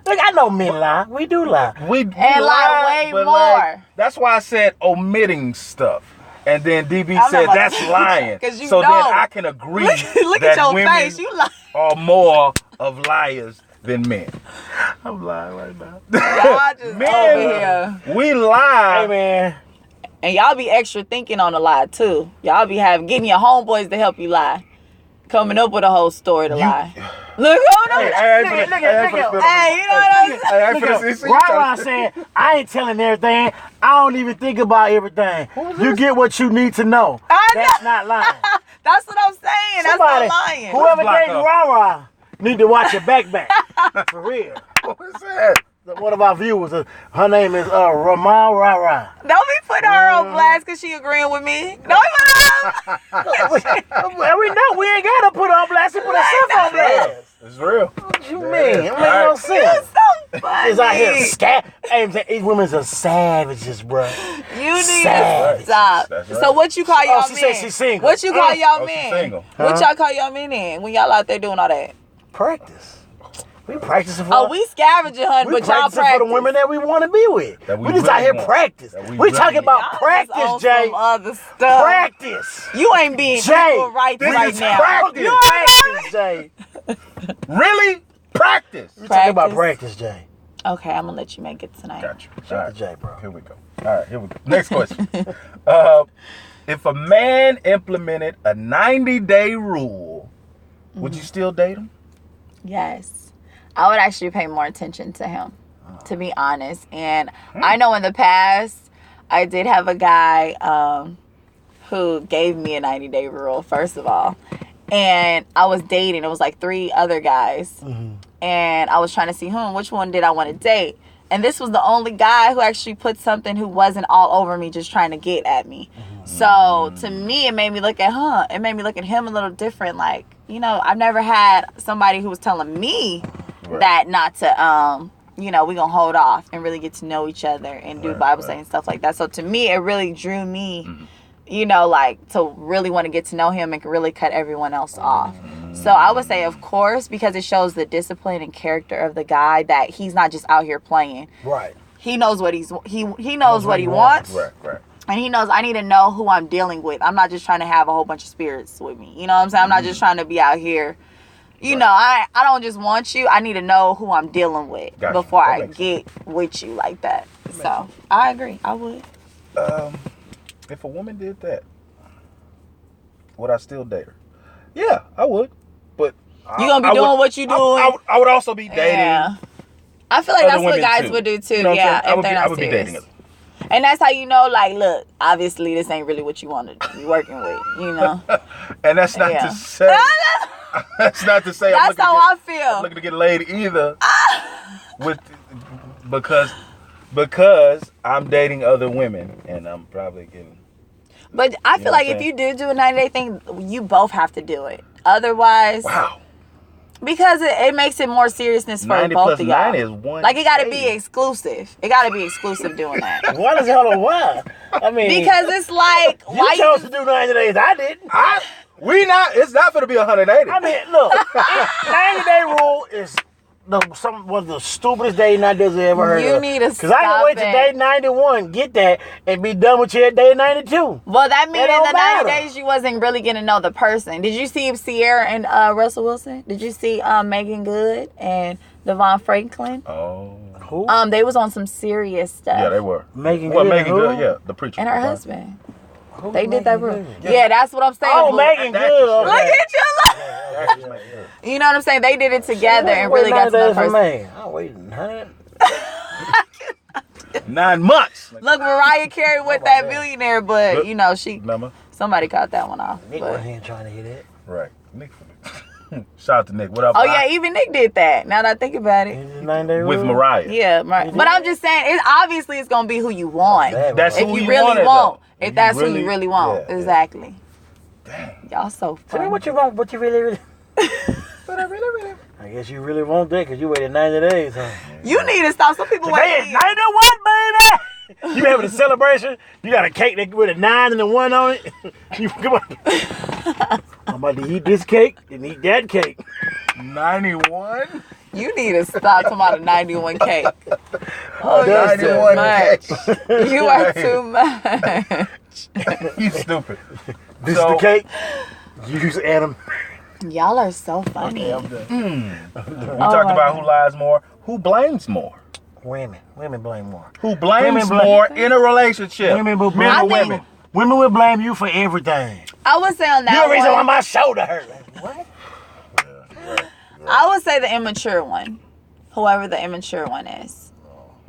Look, I know men lie. We do lie. we lie way but more. That's why I said omitting stuff. And then DB I'm said not about that's to- lying. 'Cause you so know. then I can agree Look that at your women face. You lie. are more of liars than men. I'm lying right now. Y'all just Men, over here. we lie. Hey, man. And y'all be extra thinking on the lie too. Y'all be getting your homeboys to help you lie. Coming up with a whole story to lie. Look, hold on. Hey, Hey, you know what I'm saying? Rah saying, I ain't telling everything. I don't even think about everything. You get what you need to know. That's not lying. That's what I'm saying. That's Somebody, not lying. whoever Block dating up. Rah need to watch your back. For real. What was that? One of our viewers, her name is Ramal Rah. Don't be putting her on blast because she agreeing with me. Don't be putting her on We know we ain't got to put her on blast. She put herself on blast. It's real. What you mean? It makes no sense. You're so funny. It's out here Hey, these women are savages, bro. You need Savage. to stop. That's right. So what you call y'all she men? said she's single. What you call y'all Oh, she's men? single. What y'all call y'all men in when y'all out there doing all that? Practice. We practicing for. Oh, we scavenging hunting, We but y'all practicing practice. for the women that we want to be with. That we We just really out here want. practice. That we We really talking about Y'all just practice, on Jay. some other stuff. Practice. You ain't being Jay, equal rights this right is now. practice. You Practice, Jay. Really? Practice. We talking about practice, Jay. Okay, I'm gonna let you make it tonight. Got you. Shout All out right. to Jay, bro. Here we go. All right, here we go. Next question. If a man implemented a 90-day rule, would you still date him? Yes. I would actually pay more attention to him, to be honest. And I know in the past, I did have a guy who gave me a 90-day rule, first of all. And I was dating. It was like 3 other guys. And I was trying to see which one did I want to date. And this was the only guy who actually put something who wasn't all over me just trying to get at me. So to me, it made me look at It made me look at him a little different. Like, you know, I've never had somebody who was telling me that not to, you know, we're going to hold off and really get to know each other and do Bible study and stuff like that. So to me, it really drew me, you know, like to really want to get to know him and really cut everyone else off. So I would say, of course, because it shows the discipline and character of the guy that he's not just out here playing. Right. He knows what he knows what he wants. Right. And he knows I need to know who I'm dealing with. I'm not just trying to have a whole bunch of spirits with me. You know what I'm saying? I'm not just trying to be out here. You know, I don't just want you. I need to know who I'm dealing with before I get with you like that. So I agree. I would. If a woman did that, would I still date her? Yeah, I would. But you gonna be doing what you doing? I would also be dating. Yeah. I feel like other that's what women guys too. would do too. You know what I'm Yeah, saying? if they're not I would be serious. dating others. And that's how you know, like, look, obviously this ain't really what you want to be working with, you know. And that's not to say. That's not to say. That's how I feel. I'm looking to get laid either. because I'm dating other women and I'm probably getting. But I feel like if you do a 90-day thing, you both have to do it. Otherwise, Wow. Because it makes it more seriousness for 90 both plus of y'all. 9 is 180. Like it got to be exclusive. It got to be exclusive doing that. Why does y'all know why? I mean, Because it's like you chose to do 90 days. I didn't. It's not going to be 180. I mean, look, 90-day rule is one of the stupidest dating ideas I ever heard of. You need to Because I can wait to day 91, get that, and be done with you at day 92. Well, that means in don't the 90 matter. days you wasn't really getting to know the person. Did you see Sierra and Russell Wilson? Did you see Megan Good and Devon Franklin? Oh. Who? They was on some serious stuff. Yeah, they were. Megan Well, Good Megan and who? Good, yeah, the preacher. And her husband. Who's They did that Megan rule. Good? Yeah, that's what I'm saying. Oh, Boo. Megan That's Good. the Look Okay. at you. Look. You know what I'm saying? They did it together and really got to know the person. Man. I'm waiting, huh? 9 months. Look, Mariah Carey with that billionaire, but you know Remember? somebody caught that one off. Nick but- was here trying to hear that. Right. Nick. Shout out to Nick. What up? Oh yeah, even Nick did that. Now that I think about it. Is it 90-day With rule? Mariah. Yeah, right. But I'm just saying, obviously it's gonna be who you want. That's If who you you really wanted, want, though. if that's who you really want, yeah, exactly. Dang. Y'all so Tell me funny. what you want, what you really. But I really. I guess you really want that because you waited 90 days, huh? You need to stop. Some people Today wait. is 91, baby! You having a celebration? You got a cake that with a 9 and a 1 on it? You, come on. I'm about to eat this cake and eat that cake. 91? You need to stop talking about a 91 cake. Oh, that's 91 much. You are too much. You stupid. This is the cake. Use Adam. Y'all are so funny. We talked about who lies more. Who blames more? Women. Women blame more. Who blames Women more in a relationship? Women will Men or blame women? Women will blame you for everything. I would say on that You're the reason why one, my shoulder hurt. Like, what? I would say the immature one. Whoever the immature one is.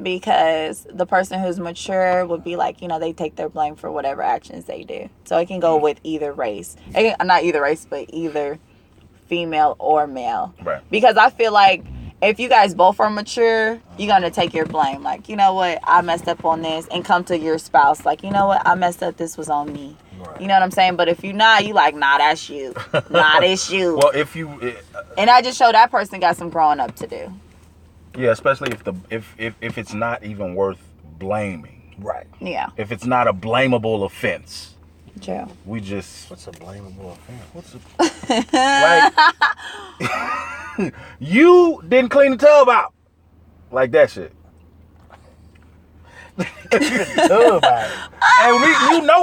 Because the person who's mature would be like, they take their blame for whatever actions they do. So it can go with either race. Not either race, but either female or male. Right. Because I feel like if you guys both are mature, you're going to take your blame. Like, you know what? I messed up on this. And come to your spouse. Like, you know what? I messed up. This was on me. Right. You know what I'm saying? But if you're not, you like, nah, that's you. Nah, that's you. Well, if you... And I just show that person got some growing up to do. Yeah, especially if it's not even worth blaming. Right. Yeah. If it's not a blamable offense. True. We just... What's a blamable offense? What's like... You didn't clean the tub out. Like that shit. Tub out. And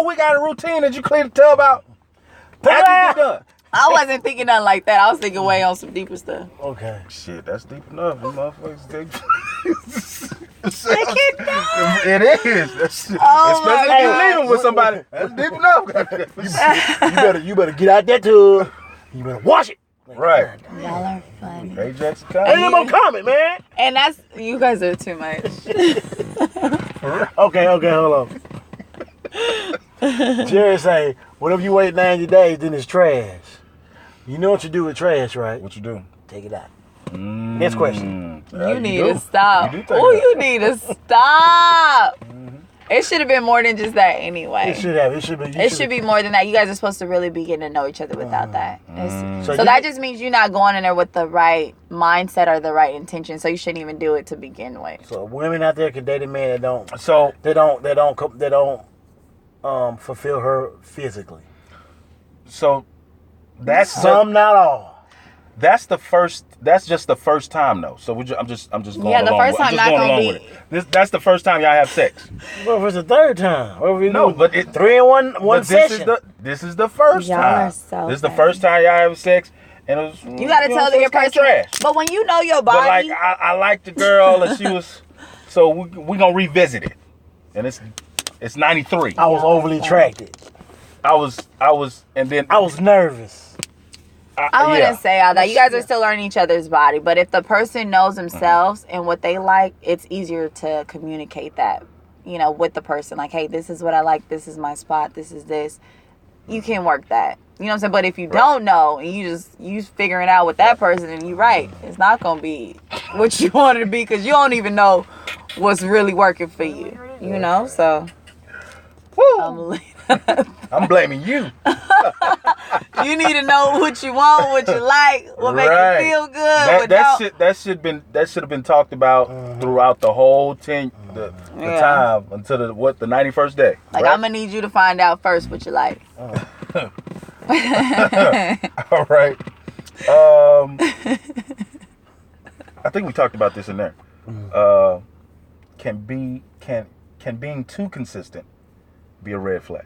we got a routine that you clean the tub out. After you done. I wasn't thinking nothing like that. I was thinking way on some deeper stuff. Okay. Shit, that's deep enough. You motherfuckers deep. It It is. That's, Oh especially my if you God. leaving with somebody. That's deep enough. You better get out that tub. You better wash it. Like, Right. Y'all are funny. Ajax Ain't no more coming. comment, man. And that's, you guys are too much. Okay, hold on. Jerry say, whatever you wait 90 days, then it's trash. You know what you do with trash, right? What you do? Take it out. Next question. You need to stop. You do take Oh, it out. you need to stop. It should have been more than just that anyway. It should have. It should be. It should be more than that. You guys are supposed to really be getting to know each other without that. So you- that just means you're not going in there with the right mindset or the right intention. So you shouldn't even do it to begin with. So women out there can date a man that don't So fulfill her physically. that's Some, not all. that's just the first time though. So I'm just going Yeah, the along first with, I'm time just not going gonna along be- with it. That's the first time y'all have sex. What if it's the third time? What if you No, do but it 3 in one But session? this is the first Y'all time. are so This is the funny. first time y'all have sex, and it was. You got to tell your person. trash. But when you know your But like body, I liked the girl, and she was. So we gonna revisit it, and it's 93. I was overly attracted. I was, and then I was nervous. I wouldn't yeah. say all that. You guys are still learning each other's body. But if the person knows themselves and what they like, it's easier to communicate that, with the person. Like, hey, this is what I like. This is my spot. This is this. You can work that. You know what I'm saying? But if you don't know and you figuring out with that person, and you're right, it's not going to be what you want it to be because you don't even know what's really working for you. So Woo! I'm blaming you. You need to know what you want, what you like, what makes you feel good. That should have been talked about throughout the whole the time until the 91st day. Like, right? I'm gonna need you to find out first what you like. All right. I think we talked about this in there. Can being too consistent be a red flag?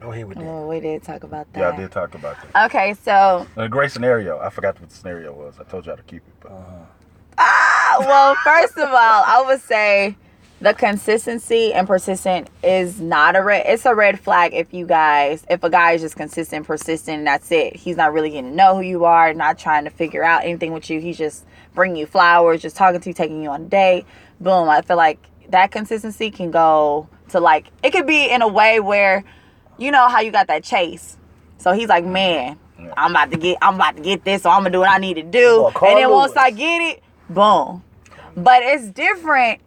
Oh, here we did. Oh, we did talk about that. Yeah, I did talk about that. Okay, so A great scenario. I forgot what the scenario was. I told y'all to keep it. But. well, first of all, I would say the consistency and persistent is not it's a red flag if a guy is just consistent, persistent, and that's it. He's not really getting to know who you are, not trying to figure out anything with you. He's just bringing you flowers, just talking to you, taking you on a date. Boom. I feel like that consistency can go to it could be in a way where, you know how you got that chase. So he's like, man, I'm about to get this, so I'm gonna do what I need to do. And then once I get it, boom. But it's different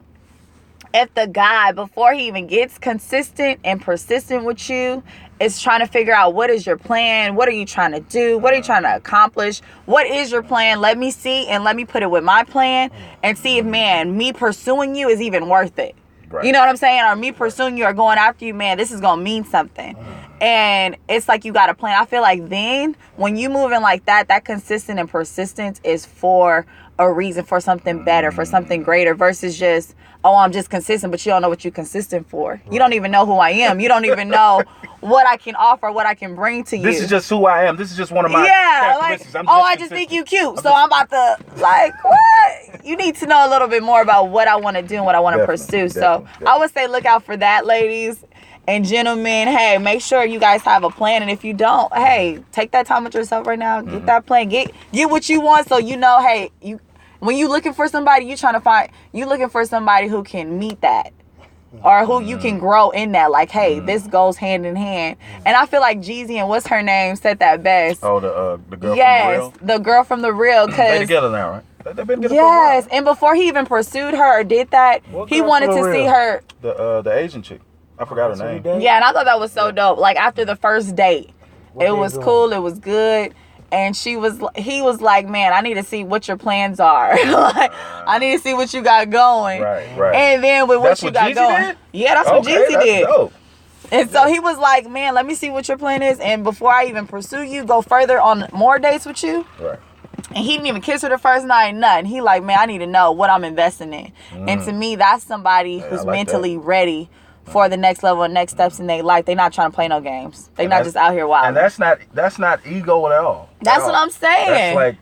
if the guy, before he even gets consistent and persistent with you, it's trying to figure out what is your plan, what are you trying to do, what are you trying to accomplish, what is your plan, let me see and let me put it with my plan and see if, man, me pursuing you is even worth it. Right. You know what I'm saying? Or me pursuing you or going after you, man, this is going to mean something. And it's like you got a plan. I feel like then when you moving like that, that consistent and persistence is for a reason, for something better, for something greater versus just, oh, I'm just consistent, but you don't know what you're consistent for. You don't even know who I am. You don't even know what I can offer, what I can bring to you. This is just who I am. This is just one of my characteristics. Like, I just think you cute. So I'm about to, like, what? You need to know a little bit more about what I want to do and what I want to pursue. So I would say look out for that, ladies and gentlemen. Hey, make sure you guys have a plan. And if you don't, hey, take that time with yourself right now. Get that plan. Get what you want so you know, hey, when you looking for somebody, you looking for somebody who can meet that. Or who you can grow in that. Like, hey, this goes hand in hand. And I feel like Jeezy and what's her name said that best. Oh, the girl from the real? Yes, the girl from the real. They together now, right? They've been together for a while. And before he even pursued her or did that, he wanted to see her. The Asian chick. I forgot her name. Yeah, and I thought that was so dope. Like, after the first date, it was cool. It was good. And he was like, man, I need to see what your plans are. Like, I need to see what you got going. Right. And then with what you got going. Did? Yeah, that's what Jeezy did. Dope. And so he was like, man, let me see what your plan is. And before I even pursue you, go further on more dates with you. Right. And he didn't even kiss her the first night, nothing. He like, man, I need to know what I'm investing in. And to me, that's somebody who's mentally ready for the next level and next steps in their life. They're not trying to play no games. They're not just out here wild. And that's not ego at all. That's what I'm saying.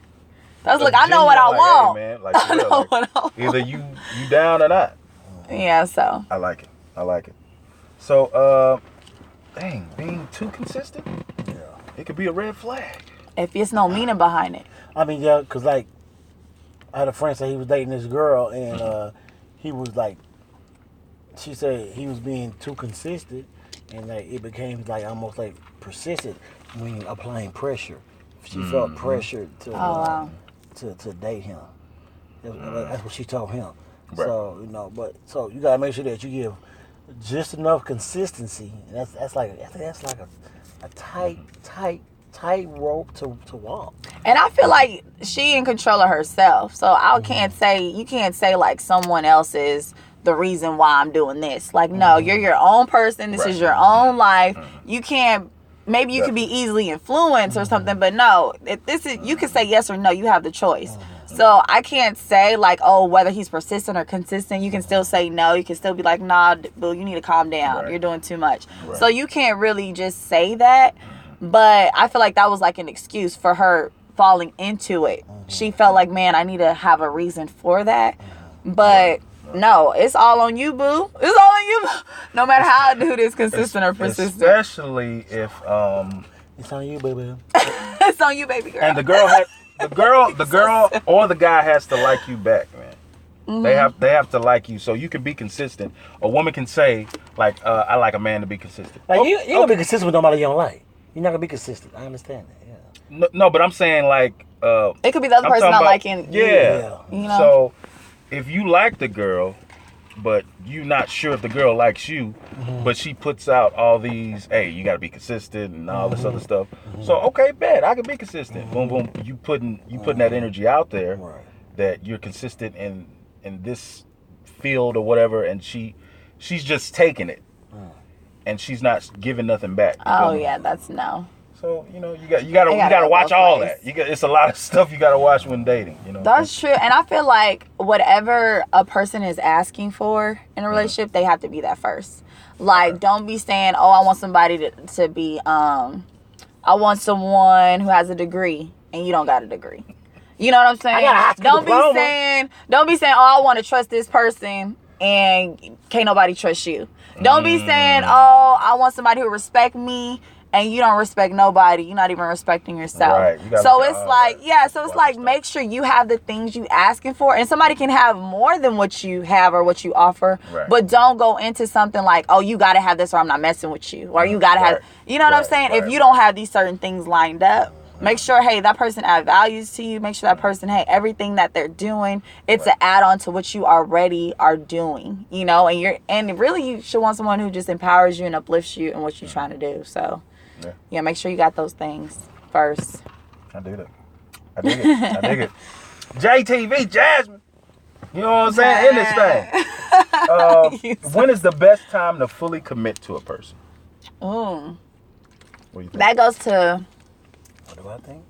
That's like I know what I want. Hey, man, like, I know what I want. Either you down or not. Yeah, so. I like it. So, being too consistent, it could be a red flag. If it's no meaning behind it. I mean, yeah, because, like, I had a friend say he was dating this girl, and he was, like, she said he was being too consistent, and, like, it became, like, almost, like, persistent when applying pressure. She felt pressured to date him. That's what she told him. Right. So, so you got to make sure that you give just enough consistency. And that's like a tight rope to walk. And I feel like she in control of herself. So you can't say like someone else is the reason why I'm doing this. Like, no, you're your own person. This is your own life. You can't, maybe you could be easily influenced or something, but no, you can say yes or no. You have the choice. So I can't say like, oh, whether he's persistent or consistent. You can still say no. You can still be like, nah, boo, you need to calm down. You're doing too much. So you can't really just say that. But I feel like that was like an excuse for her falling into it. She felt like, man, I need to have a reason for that. But no, it's all on you, boo. It's all on you. No matter how a dude is consistent or persistent. Especially if it's on you, baby. It's on you, baby girl. And the girl or the guy has to like you back, man. They have to like you, so you can be consistent. A woman can say like, I like a man to be consistent. Like you gonna be consistent with nobody you don't like. You're not gonna be consistent. I understand that. Yeah. No, but I'm saying like it could be the other person not liking you. Yeah. You know? So if you like the girl, but you're not sure if the girl likes you, but she puts out all these, hey, you gotta be consistent and all this other stuff. So okay, bet I can be consistent. Boom, boom. You putting that energy out there that you're consistent in this field or whatever, and she's just taking it. And she's not giving nothing back. Oh yeah, that's no. So you gotta watch all that. It's a lot of stuff you gotta watch when dating. That's true, and I feel like whatever a person is asking for in a relationship, they have to be that first. Like, don't be saying, "Oh, I want somebody to be, I want someone who has a degree," and you don't got a degree. You know what I'm saying? Don't be saying, "Oh, I want to trust this person," and can't nobody trust you. Don't be saying, "Oh, I want somebody who respect me," and you don't respect nobody. You're not even respecting yourself. Right. So it's like, make sure you have the things you asking for, and somebody can have more than what you have or what you offer. Right. But don't go into something like, "Oh, you got to have this or I'm not messing with you," or you got to have, you know what I'm saying? If you don't have these certain things lined up, Make sure, hey, that person add values to you. Make sure that person, hey, everything that they're doing, it's an add-on to what you already are doing, you know. And really, you should want someone who just empowers you and uplifts you in what you're trying to do. So, yeah, make sure you got those things first. I dig it. I dig it. JTV, Jasmine. You know what I'm saying? In this thing. When is the best time to fully commit to a person? What do you think? That goes to... What do I think?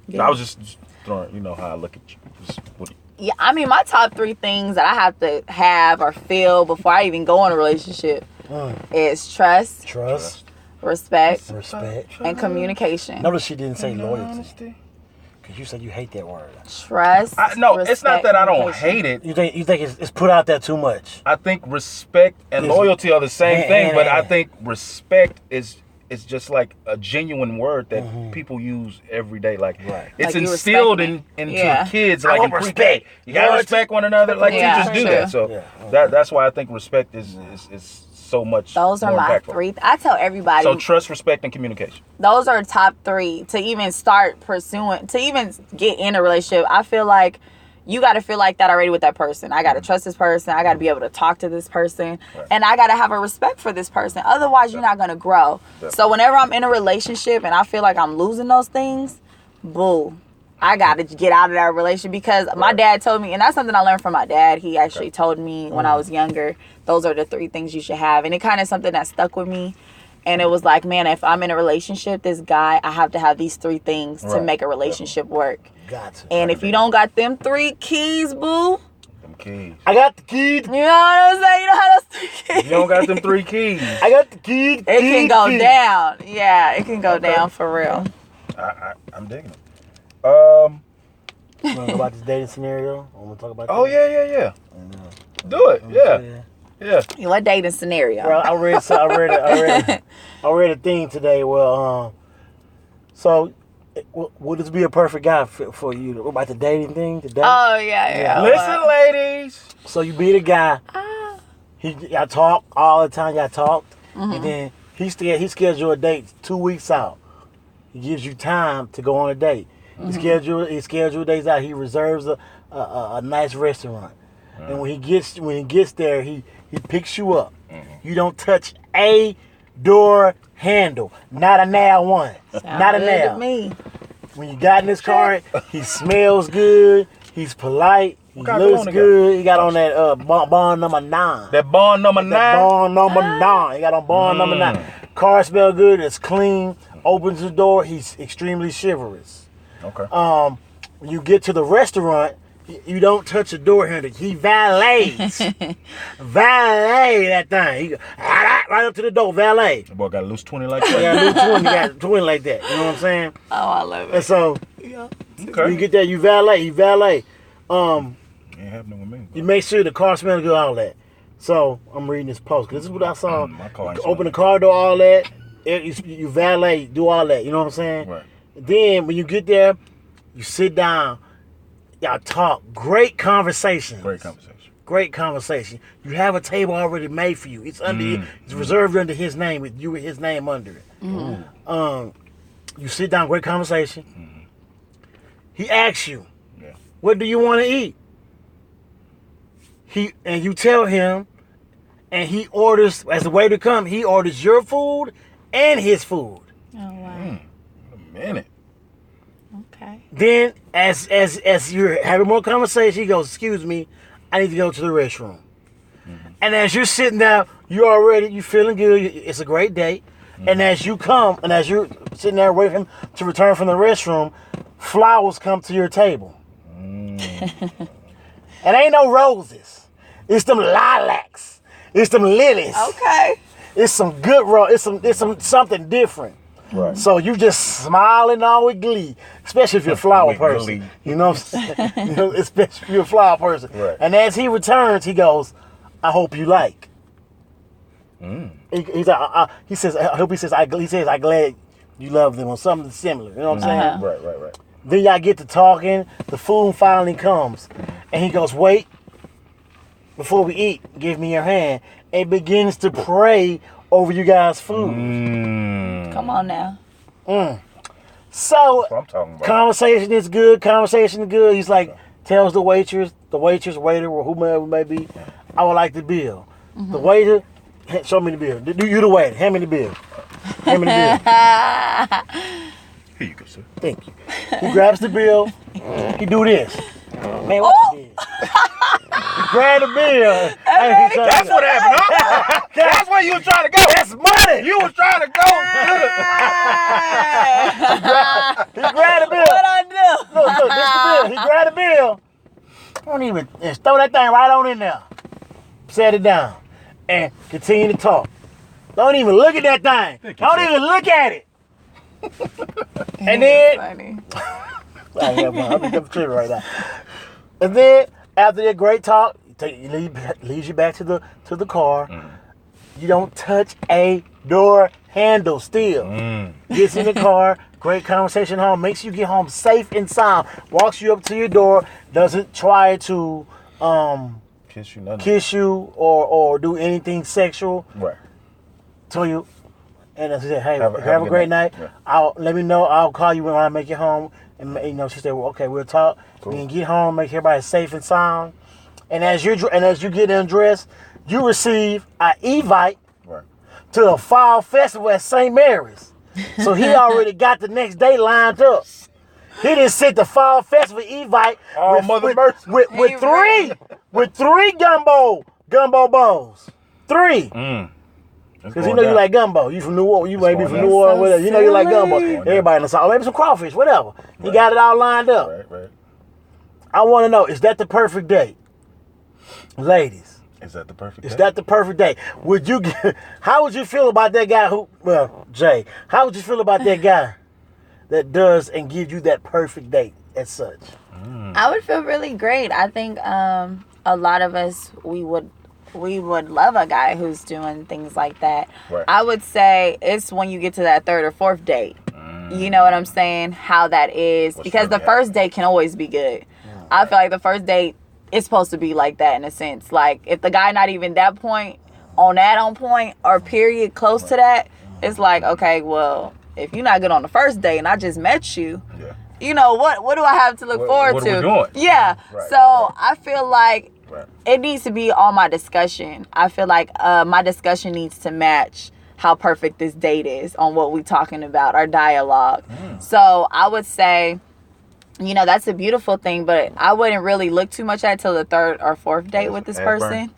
Yeah. I was just throwing, you know how I look at you. Yeah, I mean, my top 3 things that I have to have or feel before I even go in a relationship is trust, respect, and communication. Notice she didn't say loyalty. Because you said you hate that word. Trust. No, it's not that I don't hate it. You think it's put out there too much? I think respect and loyalty are the same thing, but I think respect is just like a genuine word that people use every day. Like it's like instilled into kids, like in pre-K. You gotta respect one another. Like teachers do that. So that's why I think respect is so much. Those are my impactful. 3. I tell everybody. So trust, respect, and communication. Those are top 3 to even start pursuing, to even get in a relationship. I feel like you got to feel like that already with that person. I got to trust this person. I got to be able to talk to this person. And I got to have a respect for this person. Otherwise, you're not going to grow. So whenever I'm in a relationship and I feel like I'm losing those things, boo. I got to get out of that relationship because my dad told me, and that's something I learned from my dad. He actually told me when I was younger, those are the 3 things you should have. And it kind of something that stuck with me. And it was like, man, if I'm in a relationship, this guy, I have to have these 3 things to make a relationship work. Gotcha. And if you don't got them 3 keys, boo. Them keys. I got the keys. You know what I'm saying? You know how those 3 keys. If you don't got them 3 keys. I got the keys. It can go down. Yeah, it can go down for real. I'm digging it. You want to go about this dating scenario? I want to talk about Oh, that? yeah. Do it. Yeah. What dating scenario? Well, I read a thing today. Well, so would this be a perfect guy for you about the dating thing? Oh yeah. Listen, ladies. So you be the guy. Y'all talk all the time. Y'all talked, and then he scheduled a date 2 weeks out. He gives you time to go on a date. He scheduled days out. He reserves a nice restaurant, and when he gets there, he picks you up. You don't touch a door handle, not a nail one, not a nail. To me. When you got in this car, he smells good. He's polite. He looks good. He got on that bond number 9. That bond number 9. That bond number 9. He got on bond number 9. Car smells good. It's clean. Opens the door. He's extremely chivalrous. Okay. When you get to the restaurant, you don't touch the door handle. He valets. Valet that thing. He go, right up to the door. Valet. The boy got a loose 20 like that. Yeah, loose 20. Got a 20 like that. You know what I'm saying? Oh, I love it. And so, Okay. you get there, you valet. Ain't happening with me. You make sure the car smells good, all that. So, I'm reading this post. This is what I saw. My car ain't Open the car door, all that. You valet, do all that. You know what I'm saying? Right. Then, when you get there, you sit down. Y'all talk. Great conversation. Great conversation. You have a table already made for you. It's under it's reserved under his name with you with his name under it. You sit down, great conversation. He asks you, what do you want to eat? And you tell him, and he orders, as the waiter comes, he orders your food and his food. Oh wow. A minute. Okay. Then, as you're having more conversation, he goes, "Excuse me, I need to go to the restroom." And as you're sitting there, you feeling good. It's a great date. And as you come, and as you're sitting there waiting for him to return from the restroom, flowers come to your table. And ain't no roses. It's them lilacs. It's them lilies. Okay. It's some good it's some something different. Right. So you just smiling all with glee, especially if you're a flower person. Glee. You know what I'm saying? Especially if you're a flower person. Right. And as he returns, he goes, "I hope you like." He says, "I'm glad you love them," or something similar. You know what I'm saying? Right. Then y'all get to talking. The food finally comes, and he goes, "Wait, before we eat, give me your hand," and begins to pray over you guys' food. Come on now. So That's what I'm talking about. conversation is good. Conversation is good. He's like, tells the waitress, waiter, or whomever it may be, I would like the bill. Mm-hmm. The waiter, show me the bill. You the waiter. Hand me the bill. Hand me the bill. Here you go, sir. Thank you. He grabs the bill. He do this. Man, what the bill? He grab the bill. That's what happened, huh? That's where you was trying to go. That's money. You was trying to go. He grabbed the bill. What I do? Look, this the bill. He grabbed the bill. Don't even just throw that thing right on in there. Set it down. And continue to talk. Don't even look at that thing. Don't even look at it. And then Funny. I'm tripping right now. And then after that great talk, leads you back to the car. You don't touch a door handle still. Gets in the car, great conversation home, makes you get home safe and sound, walks you up to your door, doesn't try to kiss you or do anything sexual. Right. Tell you, and I said, hey, Have a great night. Yeah. Let me know. I'll call you when I make it home. And she said, well, okay, we'll talk. Cool. Then get home, make everybody safe and sound. And as you get undressed, you receive an Evite to the Fall Festival at St. Mary's. So he already got the next day lined up. He didn't sit the Fall Festival Evite with three gumbo bowls. 3. Because you know you like gumbo. You from New Orleans. You may be from New Orleans, whatever. You know you like gumbo. Everybody in the South. Maybe some crawfish, whatever. He got it all lined up. Right. I want to know, is that the perfect date? Ladies. Is that the perfect date? Is that the perfect date? How would you feel about that guy Jay, how would you feel about that guy that does and gives you that perfect date as such? I would feel really great. I think a lot of us, we would love a guy who's doing things like that. Right. I would say it's when you get to that 3rd or 4th date. You know what I'm saying? How that is. Because the first date can always be good. I feel like the first date is supposed to be like that in a sense. Like, if the guy not even that point, on point, or period close to that, it's like, okay, well, if you're not good on the first date and I just met you, you know, what do I have to look forward to? What are we doing? Yeah. Right, So I feel like it needs to be on my discussion. I feel like my discussion needs to match how perfect this date is on what we're talking about, our dialogue. So I would say, you know, that's a beautiful thing, but I wouldn't really look too much at it till the 3rd or 4th date with this person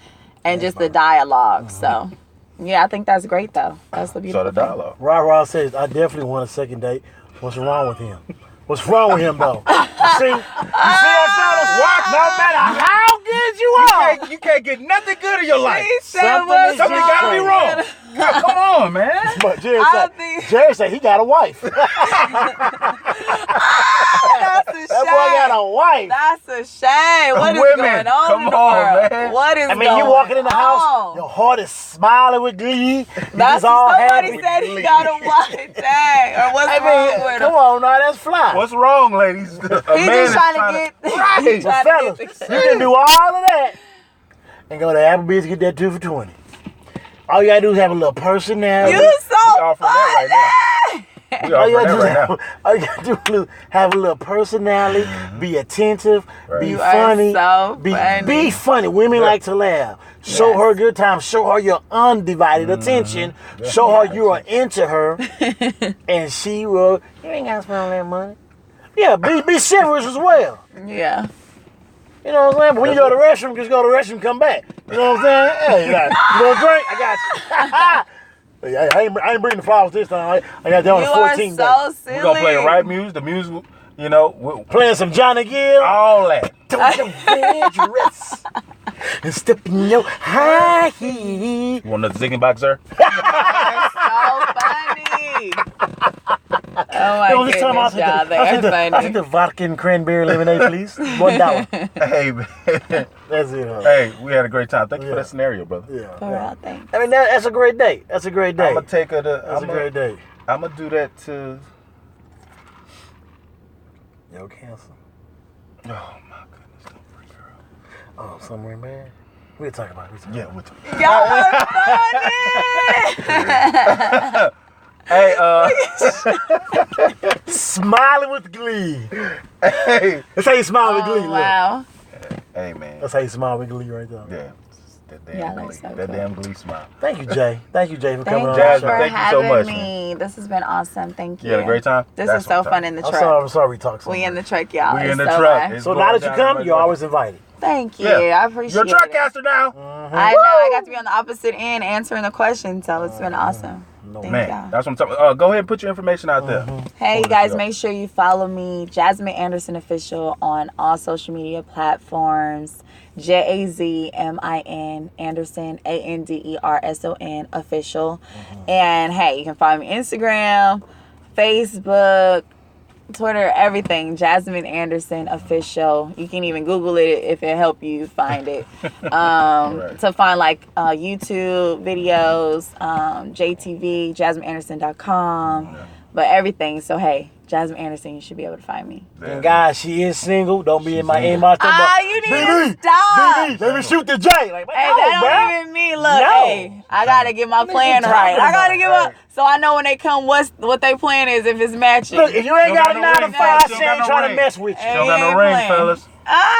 and just the dialogue. So, yeah, I think that's great, though. That's the beautiful thing. So the dialogue. Ra says, I definitely want a second date. What's wrong with him? What's wrong with him, though? You see that, fellas? No matter how good you are, you can't get nothing good in your life. Something gotta be wrong. Come on, man. But Jerry said he got a wife. That's a shame. That boy got a wife. That's a shame. What is going on come in the on, world? man. What is going on? You walking in the house, your heart is smiling with glee. That's all somebody happy. said he got a wife. Dang. Or what's wrong with him? Come on, now that's fly. What's wrong, ladies? He's just trying to get right. But fellas, you can do all of that and go to Applebee's and get that 2 for $20. All you gotta do is have a little personality. You so offering that right now. We offering that right now. All you gotta do is have a little personality, be attentive, be You funny, are so be funny. Women like to laugh. Show her a good time. Show her your undivided attention. Show her you are into her, and she will. You ain't gotta spend all that money. Yeah, be chivalrous as well. Yeah. You know what I'm saying? But when you go to the restroom, just go to the restroom, come back. You know what I'm saying? Hey, you want a drink? I got you. I ain't bringing the flowers this time. I got that on the 14th. You are so silly. We're going to play the right music. The music, you know. Playing some Johnny Gill. All that. Don't you dress and step in your high heel. You want another zigging box, sir? That's so funny. Oh my goodness, y'all. They're funny. I think the vodka and cranberry lemonade, please. $1. Hey, man. That's it. Huh? Hey, we had a great time. Thank you for that scenario, brother. Yeah. Thanks. I mean, that's a great date. That's a great date. I'm going to take her to... That's a great date. I'm going to do that to... Yo, cancel. Oh, my goodness. Don't bring her up. Oh, somewhere, man. We'll talk about it. Yeah, we'll talk. Y'all are Hey, Smiling with glee. hey. That's how you smile with glee. Oh, wow. Hey, man. That's how you smile with glee right there. Yeah. That damn Yeah, glee. that's so That cool. damn glee smile. Thank you, Jay. Thank you, Jay, for coming Thank on you the Jasmine, show. for thank you so having much, me. This has been awesome. Thank you. You had a great time? This That's is so what fun time. in the I'm truck. sorry we talked so We much. in the truck, y'all. We It's in the so truck. fun. It's So going now that you down come, the you're road. always invited. Thank you. Yeah. I appreciate You're a truck it. caster now. I know. I got to be on the opposite end answering the questions, so it's been awesome. No, Thank Man, y'all. that's what I'm talking about. Go ahead and put your information out there. Hey, you Hold guys, it up. make sure you follow me, Jasmine Anderson Official, on all social media platforms. JAZMIN Anderson, ANDERSON Official. And hey, you can follow me Instagram, Facebook, Twitter, everything. Jasmine Anderson Official. You can even Google it if it help you find it. To find like YouTube videos, JTV, JasmineAnderson.com, but everything. So hey, Jasmine Anderson, you should be able to find me. And guys, she is single. Don't be in my single. inbox. You need to stop. Let me shoot the J. Like, Hey, that don't even mean, look, hey, I gotta get my plan right. I gotta get my, so I know when they come what they plan is, if it's matching. Look, if you ain't She got a don't got no 9 to ring. 5, She she don't got ain't no trying to ring. mess with you. She don't got no Ain't ring, playing. fellas.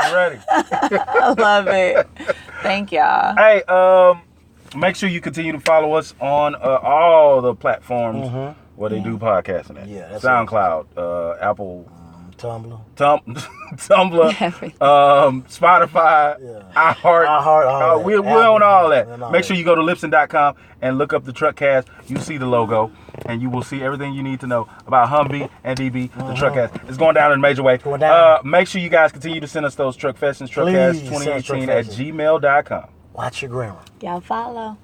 You ready? I love it. Thank y'all. Hey, make sure you continue to follow us on all the platforms where they do podcasting at. Yeah, that's SoundCloud, Apple, Tumblr. Tumblr, Everything. Spotify, Yeah. iHeart. iHeart, We're Apple, on all that. and all Make that. sure you go to Libsyn.com and look up the Truckcast. You see the logo, and you will see everything you need to know about Humvee and DB, the Truckcast. It's going down in a major way. Going down. Make sure you guys continue to send us those Truckfessions, Please send us Truckcast2018 at Truckfessions. gmail.com. Watch your grammar. Y'all follow.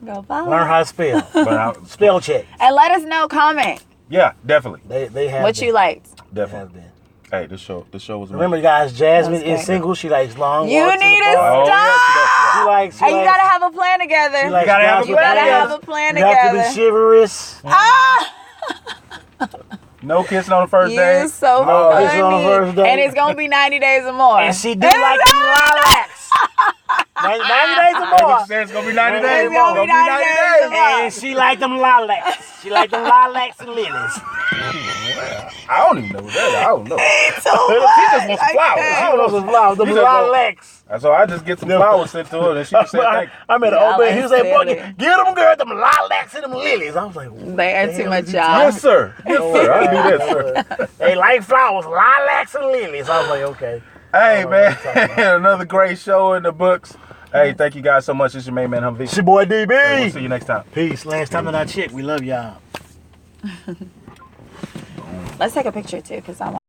Go follow. Learn how to spell. But Spell check. And let us know, comment yeah, definitely. They have what been. you liked. They Definitely. have been. Hey, this show was Remember, guys, Jasmine That's is great. single. She likes long You walks in need the to park. stop. She likes. Hey, you gotta have a plan together. She likes gotta have a gossip. plan You gotta together. have a plan You have to be together. chivalrous. Ah! No kissing on the first You day. so No, funny. this is on the first day. And it's gonna be 90 days or more. And she do like them lilacs. 90 days or Hey, more. what you say? It's gonna be 90 days. It's gonna be 90 days or more. And she like them lilacs. She like them lilacs and lilies. I don't even know what that is. I don't know. So She just wants much. flowers. I She can't. wants some flowers. Them You just want- lilacs. So I just get some flowers sent to her, and she can say thank you. I'm at an Yeah, open. He was like, I "Boy, like give them girl them lilacs and them lilies." I was like, "What They are the too hell much, is he y'all. Yes, sir. Yes, sir. I do that, sir. They like flowers, lilacs and lilies. I was like, okay. Hey, know what man. Another great show in the books. Hey, thank you guys so much. It's your main man, Humvee. It's your boy DB. We'll see you next time. Peace. Last time that I checked, we love y'all. Let's take a picture too, because I want